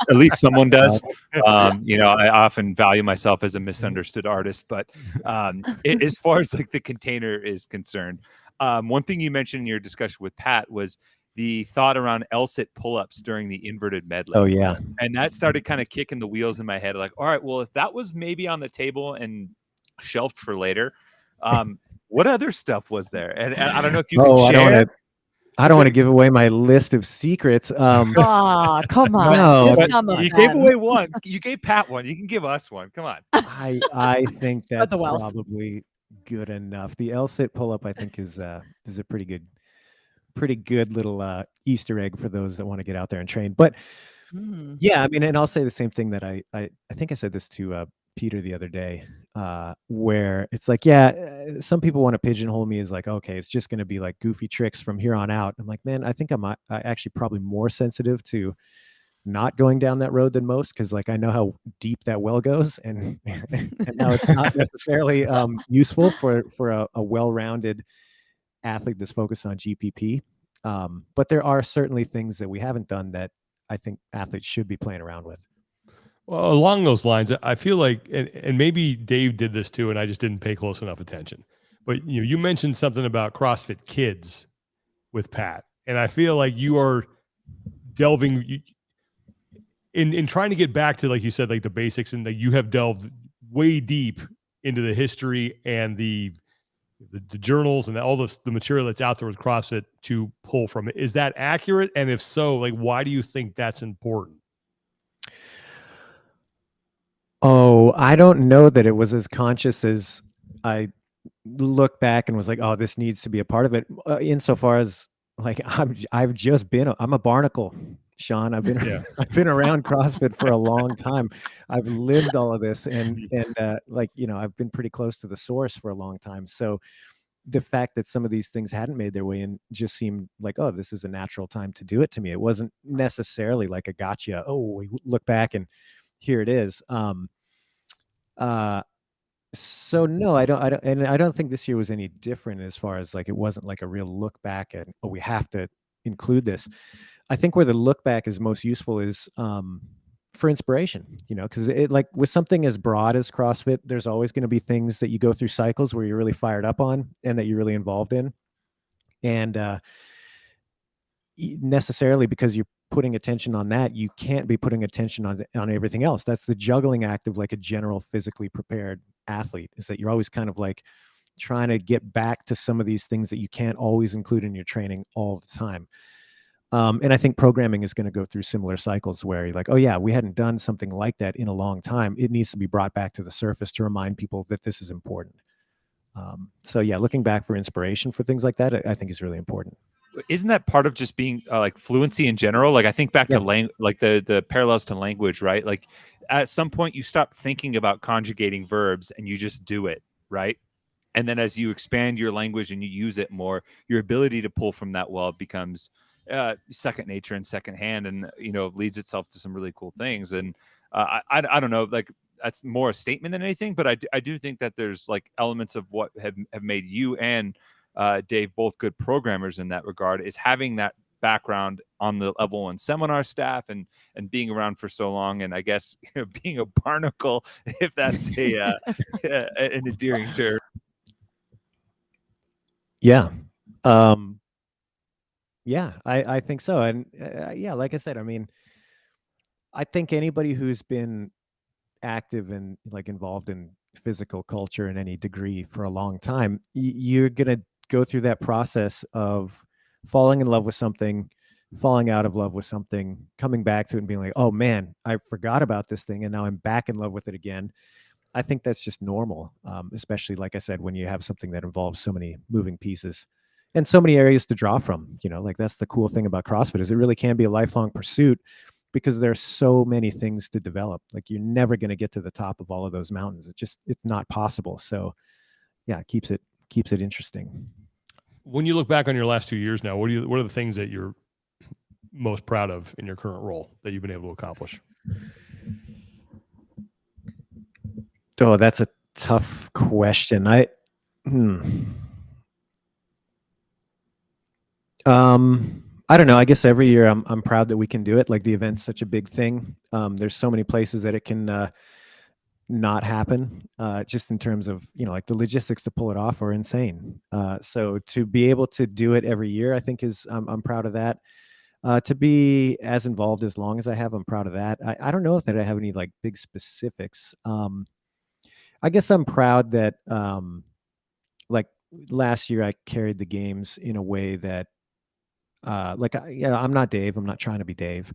least someone does. I often value myself as a misunderstood artist, but as far as like the container is concerned, one thing you mentioned in your discussion with Pat was the thought around LSIT pull-ups during the inverted medley. Oh yeah. And that started kind of kicking the wheels in my head. Like, all right, well, if that was maybe on the table and shelved for later, what other stuff was there? And I don't know if you can share. I don't want to give away my list of secrets. Come on. No. Just But some of you them. gave away one. You gave Pat one. You can give us one. Come on. I think Spread that's the wealth. probably good enough. The LSIT pull-up, I think, is a pretty good little Easter egg for those that want to get out there and train. But yeah, I mean, and I'll say the same thing that I think I said this to Peter the other day, where it's like, yeah, some people want to pigeonhole me as like, okay, it's just going to be like goofy tricks from here on out. I'm like, man, I think I'm actually probably more sensitive to not going down that road than most because like I know how deep that well goes, and now it's not necessarily useful for a well-rounded athlete that's focused on GPP. But there are certainly things that we haven't done that I think athletes should be playing around with. Well, along those lines, I feel like, and maybe Dave did this too, and I just didn't pay close enough attention. But you mentioned something about CrossFit Kids with Pat, and I feel like you are delving in trying to get back to, like you said, like the basics, and that you have delved way deep into the history and the journals and all the material that's out there with CrossFit to pull from it. Is that accurate? And if so, like, why do you think that's important? Oh, I don't know that it was as conscious as I look back and was like, oh, this needs to be a part of it. Insofar as like, I'm a barnacle, Sean. I've been around CrossFit for a long time. I've lived all of this and I've been pretty close to the source for a long time. So the fact that some of these things hadn't made their way in just seemed like, oh, this is a natural time to do it to me. It wasn't necessarily like a gotcha. Oh, we look back and here it is. So no, I don't, and I don't think this year was any different as far as like, it wasn't like a real look back and, oh, we have to include this. I think where the look back is most useful is, for inspiration, because it, like with something as broad as CrossFit, there's always going to be things that you go through cycles where you're really fired up on and that you're really involved in. And, necessarily because you're putting attention on that, you can't be putting attention on everything else. That's the juggling act of like a general physically prepared athlete, is that you're always kind of like trying to get back to some of these things that you can't always include in your training all the time. And I think programming is going to go through similar cycles where you're like, oh yeah, we hadn't done something like that in a long time. It needs to be brought back to the surface to remind people that this is important. So yeah, looking back for inspiration for things like that, I think is really important. Isn't that part of just being like fluency in general? Like I think back to like the parallels to language, right? Like at some point you stop thinking about conjugating verbs and you just do it, right? And then as you expand your language and you use it more, your ability to pull from that well becomes second nature and second hand, and leads itself to some really cool things. And I don't know, like that's more a statement than anything, but I do think that there's like elements of what have made you and Dave both good programmers in that regard, is having that background on the level 1 seminar staff and being around for so long, and I guess being a barnacle, if that's an endearing term. Yeah. Yeah, I think so. And yeah, like I said, I mean, I think anybody who's been active and like involved in physical culture in any degree for a long time, you're going to go through that process of falling in love with something, falling out of love with something, coming back to it and being like, oh man, I forgot about this thing and now I'm back in love with it again. I think that's just normal, especially like I said, when you have something that involves so many moving pieces and so many areas to draw from. Like that's the cool thing about CrossFit, is it really can be a lifelong pursuit, because there's so many things to develop. Like you're never going to get to the top of all of those mountains. It's not possible. So yeah, it keeps it interesting. When you look back on your last 2 years now, what are the things that you're most proud of in your current role that you've been able to accomplish? Oh, that's a tough question. I don't know. I guess every year I'm proud that we can do it. Like the event's such a big thing. There's so many places that it can not happen. Just in terms of like the logistics to pull it off are insane. So to be able to do it every year, I think I'm proud of that. To be as involved as long as I have, I'm proud of that. I don't know if that I have any like big specifics. I guess I'm proud that like last year I carried the games in a way that I'm not Dave. I'm not trying to be Dave.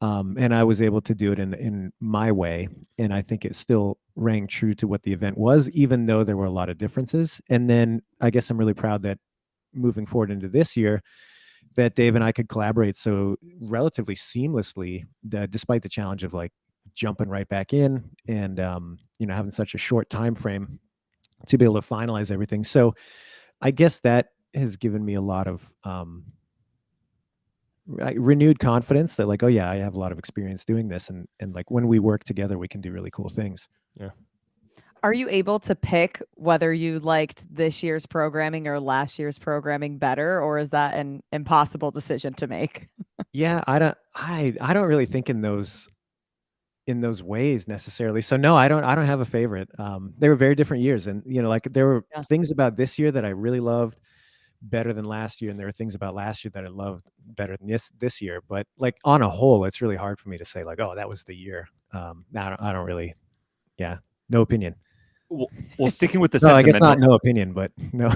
And I was able to do it in my way. And I think it still rang true to what the event was, even though there were a lot of differences. And then I guess I'm really proud that moving forward into this year, that Dave and I could collaborate so relatively seamlessly, that despite the challenge of like jumping right back in and, having such a short time frame to be able to finalize everything. So I guess that has given me a lot of, renewed confidence that like, oh yeah, I have a lot of experience doing this. And like when we work together, we can do really cool things. Yeah. Are you able to pick whether you liked this year's programming or last year's programming better, or is that an impossible decision to make? Yeah, I don't really think in those ways necessarily. So no, I don't have a favorite. They were very different years, and like there were things about this year that I really loved better than last year, and there are things about last year that I loved better than this year. But like on a whole, it's really hard for me to say like, oh, that was the year. I don't really. Yeah, no opinion. Well, sticking with the no, I guess sentimental, not no opinion, but no,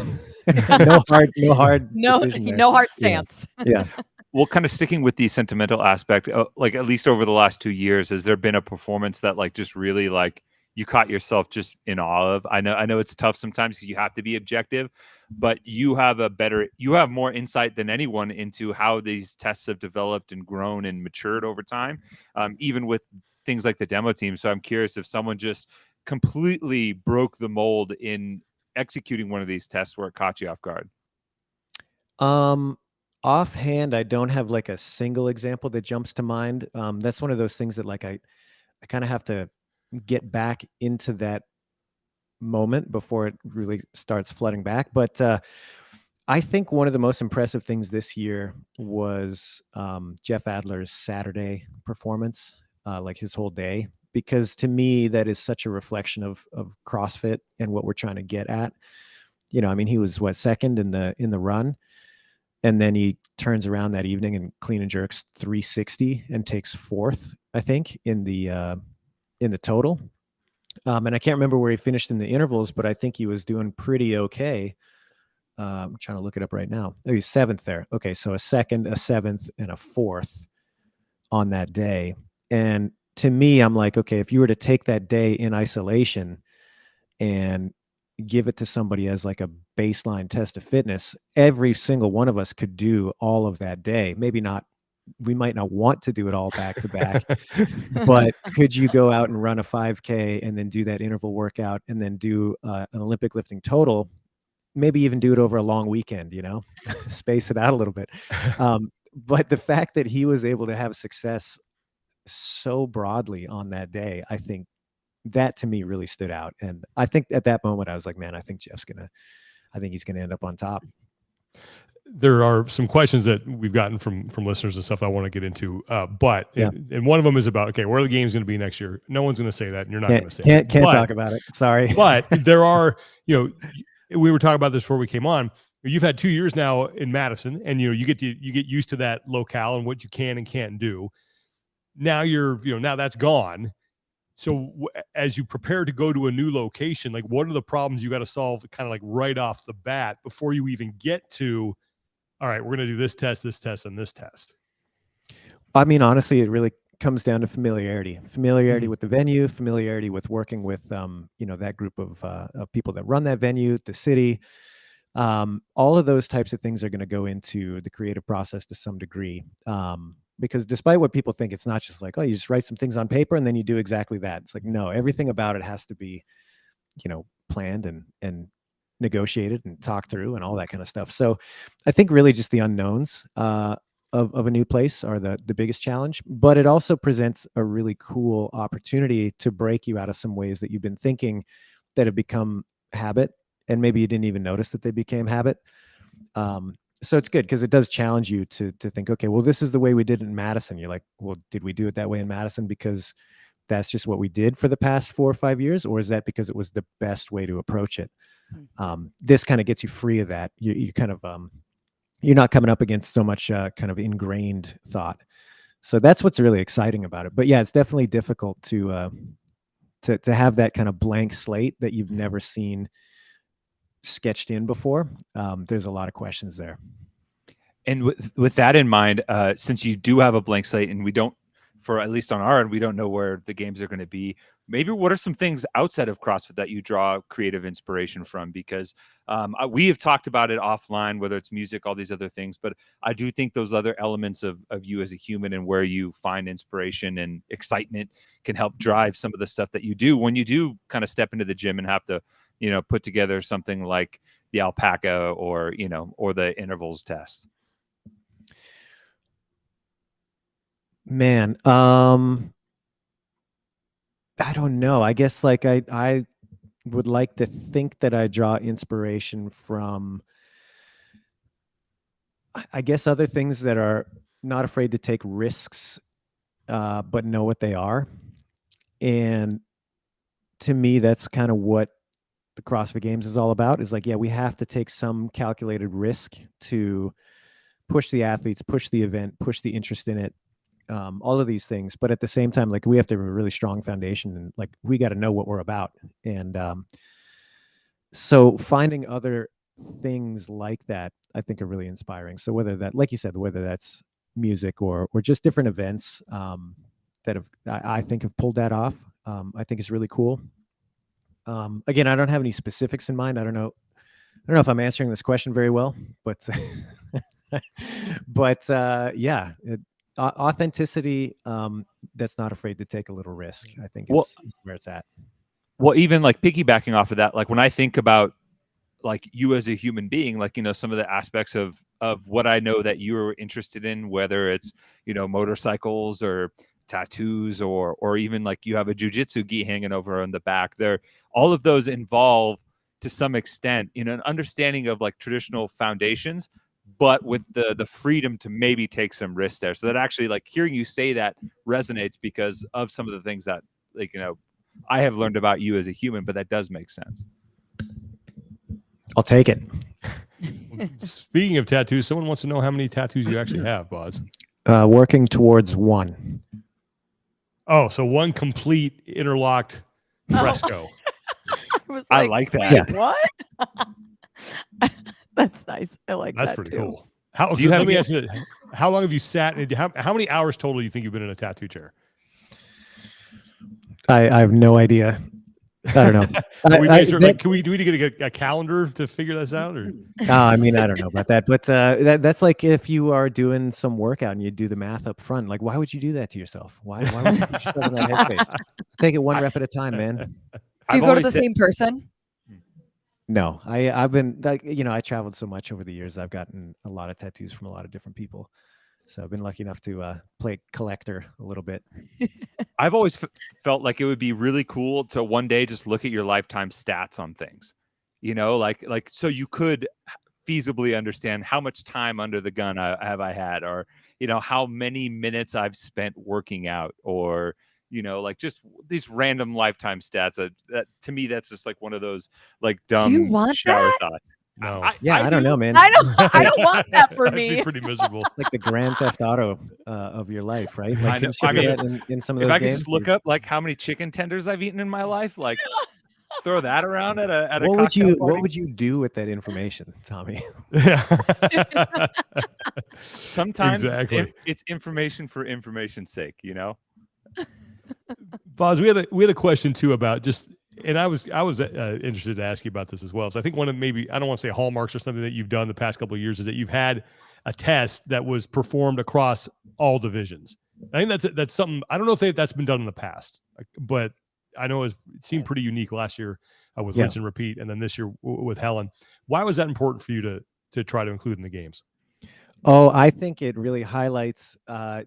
no hard decision there. No hard stance. Yeah. Well, kind of sticking with the sentimental aspect, like at least over the last 2 years, has there been a performance that like just really like you caught yourself just in awe of? I know it's tough sometimes because you have to be objective, but you have more insight than anyone into how these tests have developed and grown and matured over time, even with things like the demo team. So I'm curious if someone just completely broke the mold in executing one of these tests where it caught you off guard. Offhand, I don't have like a single example that jumps to mind. That's one of those things that like I kind of have to get back into that moment before it really starts flooding back. But I think one of the most impressive things this year was Jeff Adler's Saturday performance, like his whole day, because to me, that is such a reflection of CrossFit and what we're trying to get at. I mean, he was second in the run. and then he turns around that evening and clean and jerks 360 and takes fourth, I think, in the total. And I can't remember where he finished in the intervals, but I think he was doing pretty okay. I'm trying to look it up right now. Oh, he's seventh there. Okay, so a second, a seventh, and a fourth on that day. And to me, I'm like, okay, if you were to take that day in isolation and give it to somebody as like a baseline test of fitness, every single one of us could do all of that day. Maybe not, we might not want to do it all back to back, but could you go out and run a 5K and then do that interval workout and then do an Olympic lifting total? Maybe even do it over a long weekend, space it out a little bit. But the fact that he was able to have success so broadly on that day, I think that to me really stood out. And I think at that moment I was like, man, I think he's going to end up on top. There are some questions that we've gotten from listeners and stuff I want to get into. But and one of them is about, okay, where are the games going to be next year? No one's going to say that, and you're not going to say can't talk about it. Sorry. But there are, we were talking about this before we came on. You've had 2 years now in Madison, and you get used to that locale and what you can and can't do. Now now that's gone. So as you prepare to go to a new location, like what are the problems you got to solve kind of like right off the bat before you even get to, all right, we're going to do this test, and this test? I mean, honestly, it really comes down to familiarity with the venue, familiarity with working with, that group of people that run that venue, the city. All of those types of things are going to go into the creative process to some degree. Because despite what people think, it's not just like, oh, you just write some things on paper and then you do exactly that. It's like, no, everything about it has to be, planned and negotiated and talked through and all that kind of stuff. So I think really just the unknowns of a new place are the biggest challenge, but it also presents a really cool opportunity to break you out of some ways that you've been thinking that have become habit, and maybe you didn't even notice that they became habit. So it's good because it does challenge you to think, okay, well, this is the way we did it in Madison. You're like, well, did we do it that way in Madison because that's just what we did for the past 4 or 5 years? Or is that because it was the best way to approach it? This kind of gets you free of that. You kind of, you're not coming up against so much kind of ingrained thought. So that's what's really exciting about it. But yeah, it's definitely difficult to have that kind of blank slate that you've never seen sketched in before. There's a lot of questions there. And with that in mind, since you do have a blank slate and we don't, for at least on our end, we don't know where the games are going to be, maybe what are some things outside of CrossFit that you draw creative inspiration from? Because we have talked about it offline, whether it's music, all these other things, but I do think those other elements of you as a human and where you find inspiration and excitement can help drive some of the stuff that you do when you do kind of step into the gym and have to, put together something like the alpaca or the intervals test. Man, I don't know. I guess like I would like to think that I draw inspiration from, I guess, other things that are not afraid to take risks, but know what they are. And to me, that's kind of what the CrossFit Games is all about, is like, yeah, we have to take some calculated risk to push the athletes, push the event, push the interest in it. All of these things, but at the same time, like we have to have a really strong foundation, and like we got to know what we're about. And so finding other things like that, I think, are really inspiring. So whether that, like you said, whether that's music or just different events that I think have pulled that off, I think is really cool. Again, I don't have any specifics in mind. I don't know if I'm answering this question very well, but yeah. Authenticity, that's not afraid to take a little risk, I think is where it's at. Well, even like piggybacking off of that, like when I think about like you as a human being, like, some of the aspects of what I know that you're interested in, whether it's, motorcycles or tattoos or even like you have a jujitsu gi hanging over on the back there, all of those involve to some extent, an understanding of like traditional foundations, but with the freedom to maybe take some risks there. So that actually, like, hearing you say that resonates because of some of the things that, like, I have learned about you as a human, but that does make sense. I'll take it. Speaking of tattoos, someone wants to know how many tattoos you actually have, Boz. Working towards one. Oh, so one complete interlocked fresco. I I like that. "Wait, Yeah. what?" That's nice. I like That's that pretty too. cool. How, Do you let have me more- ask you, how long have you sat and how many hours total do you think you've been in a tattoo chair? I have no idea. I don't know. Are we I, sure, that- like, do we need to get a calendar to figure this out? Or I mean, I don't know about that, but that's like if you are doing some workout and you do the math up front. Like, why would you do that to yourself? Why would you put yourself in that headspace? Take it one rep at a time, man. Do you I've go to always the said- same person? No, I've been like, I traveled so much over the years. I've gotten a lot of tattoos from a lot of different people. So I've been lucky enough to play collector a little bit. I've always felt like it would be really cool to one day just look at your lifetime stats on things, like so you could feasibly understand how much time under the gun I had, or how many minutes I've spent working out, or like just these random lifetime stats. That to me, that's just like one of those like dumb want shower that? thoughts. no? Yeah, I don't do. know, man. I don't want that for That'd be me. pretty miserable. It's like the Grand Theft Auto of your life, right? I Like, know. can you I do that in some of If those I could games? just look up like how many chicken tenders I've eaten in my life, like throw that around at a What would cocktail you party. What would you do with that information, Tommy? Sometimes Exactly. it's information for information's sake, Boz, we had a question too about just, and I was interested to ask you about this as well. So I think one of maybe, I don't want to say hallmarks or something that you've done the past couple of years, is that you've had a test that was performed across all divisions. I think that's something, I don't know if that's been done in the past, but I know it seemed pretty unique last year with Yeah. rinse and repeat, and then this year with Helen. Why was that important for you to try to include in the games? Oh, I think it really highlights a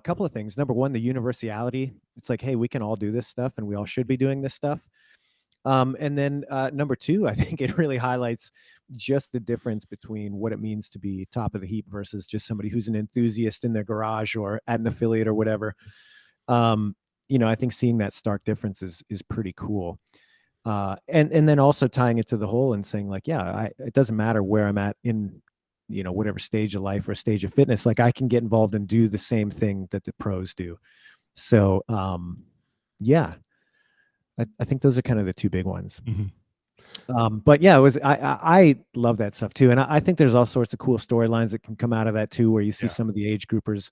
couple of things. Number one, the universality. It's like, hey, we can all do this stuff, and we all should be doing this stuff. And then number two, I think it really highlights just the difference between what it means to be top of the heap versus just somebody who's an enthusiast in their garage or at an affiliate or whatever. I think seeing that stark difference is pretty cool. And then also tying it to the whole and saying like, yeah, it doesn't matter where I'm at in whatever stage of life or stage of fitness, like I can get involved and do the same thing that the pros do. So yeah, I think those are kind of the two big ones. Mm-hmm. But yeah, I love that stuff too. And I think there's all sorts of cool storylines that can come out of that too, where you see some of the age groupers,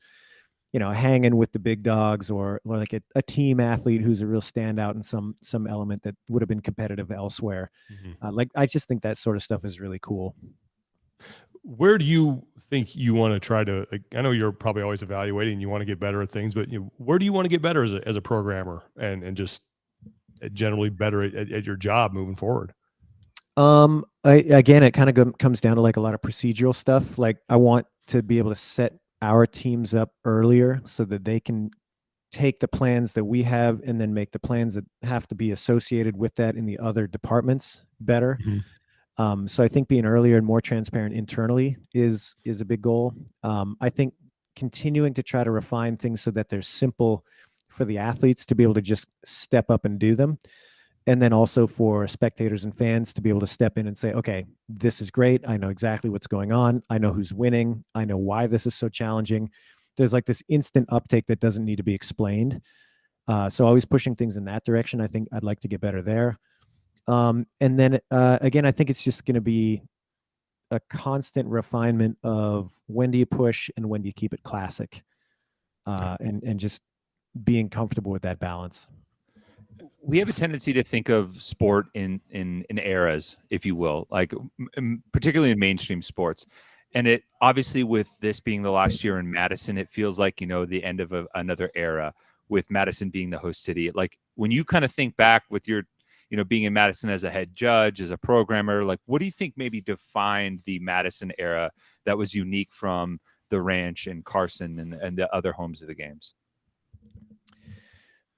hanging with the big dogs, or like a team athlete who's a real standout in some element that would have been competitive elsewhere. Mm-hmm. I just think that sort of stuff is really cool. Where do you think you want to try to, I know you're probably always evaluating, you want to get better at things, but where do you want to get better as a programmer and just generally better at your job moving forward? Again, it kind of comes down to like a lot of procedural stuff. Like I want to be able to set our teams up earlier so that they can take the plans that we have and then make the plans that have to be associated with that in the other departments better. Mm-hmm. So I think being earlier and more transparent internally is a big goal. I think continuing to try to refine things so that they're simple for the athletes to be able to just step up and do them. And then also for spectators and fans to be able to step in and say, okay, this is great. I know exactly what's going on. I know who's winning. I know why this is so challenging. There's like this instant uptake that doesn't need to be explained. So always pushing things in that direction. I think I'd like to get better there. And then again, I think it's just going to be a constant refinement of when do you push and when do you keep it classic, and just being comfortable with that balance. We have a tendency to think of sport in eras, if you will, like particularly in mainstream sports. And it obviously, with this being the last year in Madison, it feels like, the end of another era, with Madison being the host city. Like when you kind of think back with your, being in Madison as a head judge, as a programmer, like what do you think maybe defined the Madison era that was unique from the Ranch and Carson and the other homes of the games?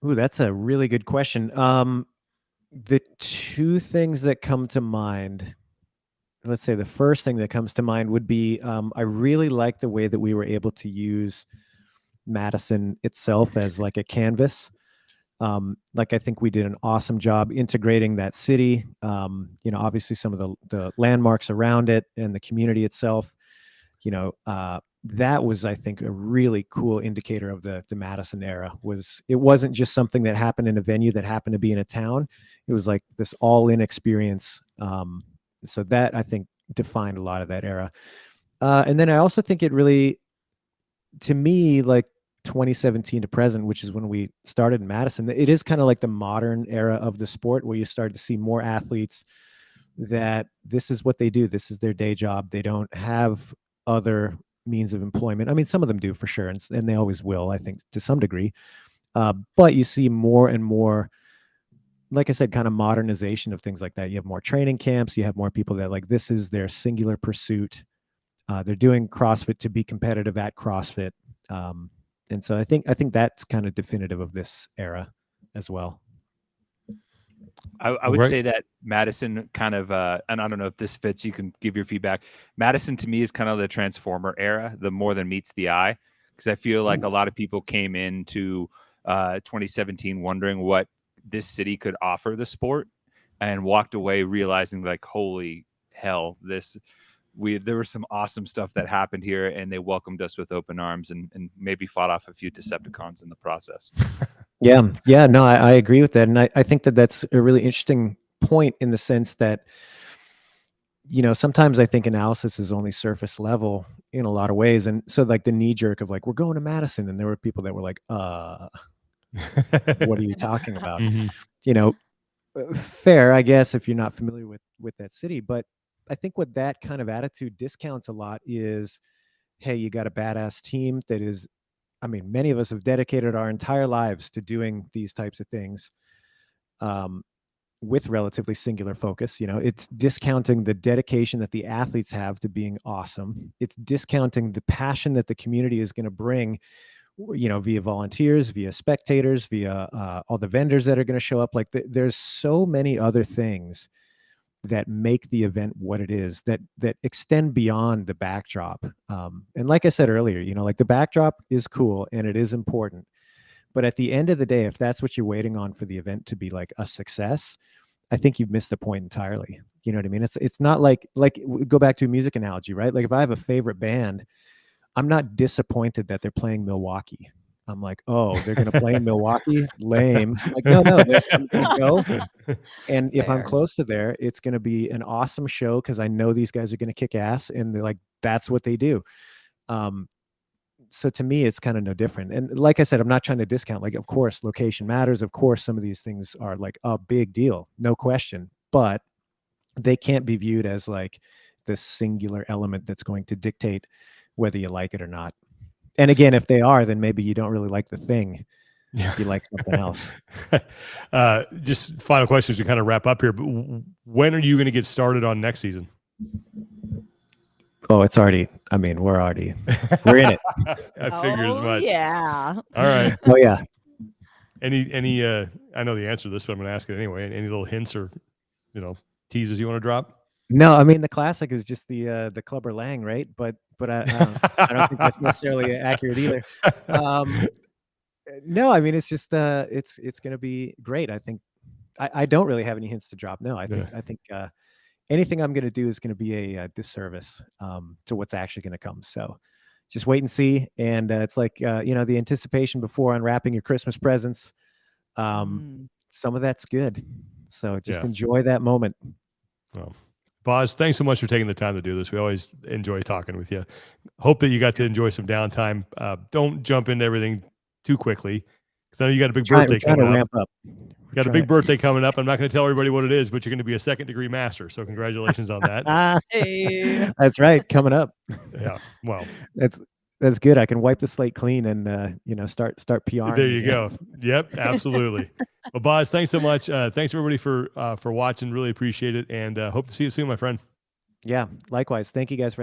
Ooh, that's a really good question. The two things that come to mind, let's say the first thing that comes to mind would be, I really like the way that we were able to use Madison itself as like a canvas. Like, I think we did an awesome job integrating that city. Obviously some of the landmarks around it and the community itself, that was, I think, a really cool indicator of the Madison era. It wasn't just something that happened in a venue that happened to be in a town. It was like this all-in experience. So that, I think, defined a lot of that era. And then I also think it really, to me, like 2017 to present, which is when we started in Madison, it is kind of like the modern era of the sport, where you start to see more athletes that this is what they do. This is their day job. They don't have other means of employment. I mean, some of them do for sure, and they always will, I think, to some degree. But you see more and more, like I said, kind of modernization of things like that. You have more training camps. You have more people that, like, this is their singular pursuit. They're doing CrossFit to be competitive at CrossFit. And so I think that's kind of definitive of this era as well. I would say that Madison kind of, and I don't know if this fits, you can give your feedback. Madison to me is kind of the Transformer era, the more than meets the eye, because I feel like a lot of people came into 2017 wondering what this city could offer the sport, and walked away realizing, like, holy hell, there was some awesome stuff that happened here, and they welcomed us with open arms, and maybe fought off a few Decepticons in the process. Yeah, no, I agree with that. And I think that's a really interesting point, in the sense that, sometimes I think analysis is only surface level in a lot of ways. And so, like, the knee jerk of, like, we're going to Madison, and there were people that were like, what are you talking about? Fair, I guess, if you're not familiar with that city. But I think what that kind of attitude discounts a lot is, hey, you got a badass team that is, I mean, many of us have dedicated our entire lives to doing these types of things, with relatively singular focus. It's discounting the dedication that the athletes have to being awesome. It's discounting the passion that the community is going to bring, via volunteers, via spectators, via all the vendors that are going to show up. Like, there's so many other things that make the event what it is, that extend beyond the backdrop. And like I said earlier, like, the backdrop is cool and it is important, but at the end of the day, if that's what you're waiting on for the event to be like a success, I think you've missed the point entirely. You know what I mean? It's not like go back to a music analogy, right? Like, if I have a favorite band, I'm not disappointed that they're playing Milwaukee. I'm like, oh, they're going to play in Milwaukee? Lame. Like, no, I'm going to go. And if I'm close to there, it's going to be an awesome show, because I know these guys are going to kick ass, and they're like, that's what they do. So to me, it's kind of no different. And like I said, I'm not trying to discount, like, of course, location matters. Of course, some of these things are like a big deal, no question, but they can't be viewed as like this singular element that's going to dictate whether you like it or not. And again, if they are, then maybe you don't really like the thing. Yeah. You like something else. Just final questions to kind of wrap up here. But when are you going to get started on next season? Oh, it's already, I mean, we're in it. I figured as much. Yeah. All right. Oh yeah. Any I know the answer to this, but I'm going to ask it anyway. Any little hints or, teases you want to drop? No, I mean, the classic is just the Clubber Lang, right? But I don't think that's necessarily accurate either. No, I mean, it's just it's going to be great. I think I don't really have any hints to drop. No, I think anything I'm going to do is going to be a disservice to what's actually going to come. So just wait and see. And it's like the anticipation before unwrapping your Christmas presents. Some of that's good. So just enjoy that moment. Well, Boz, thanks so much for taking the time to do this. We always enjoy talking with you. Hope that you got to enjoy some downtime. Don't jump into everything too quickly, because I know you got a big birthday coming up. Ramp up. You got a big birthday coming up. I'm not going to tell everybody what it is, but you're going to be a second-degree master. So congratulations on that. Hey. That's right, coming up. Yeah. Well, that's good. I can wipe the slate clean and start PRing. There you go. Yep, absolutely. Well, Boz, thanks so much. Thanks everybody for watching. Really appreciate it, and hope to see you soon, my friend. Yeah, likewise. Thank you guys for having me.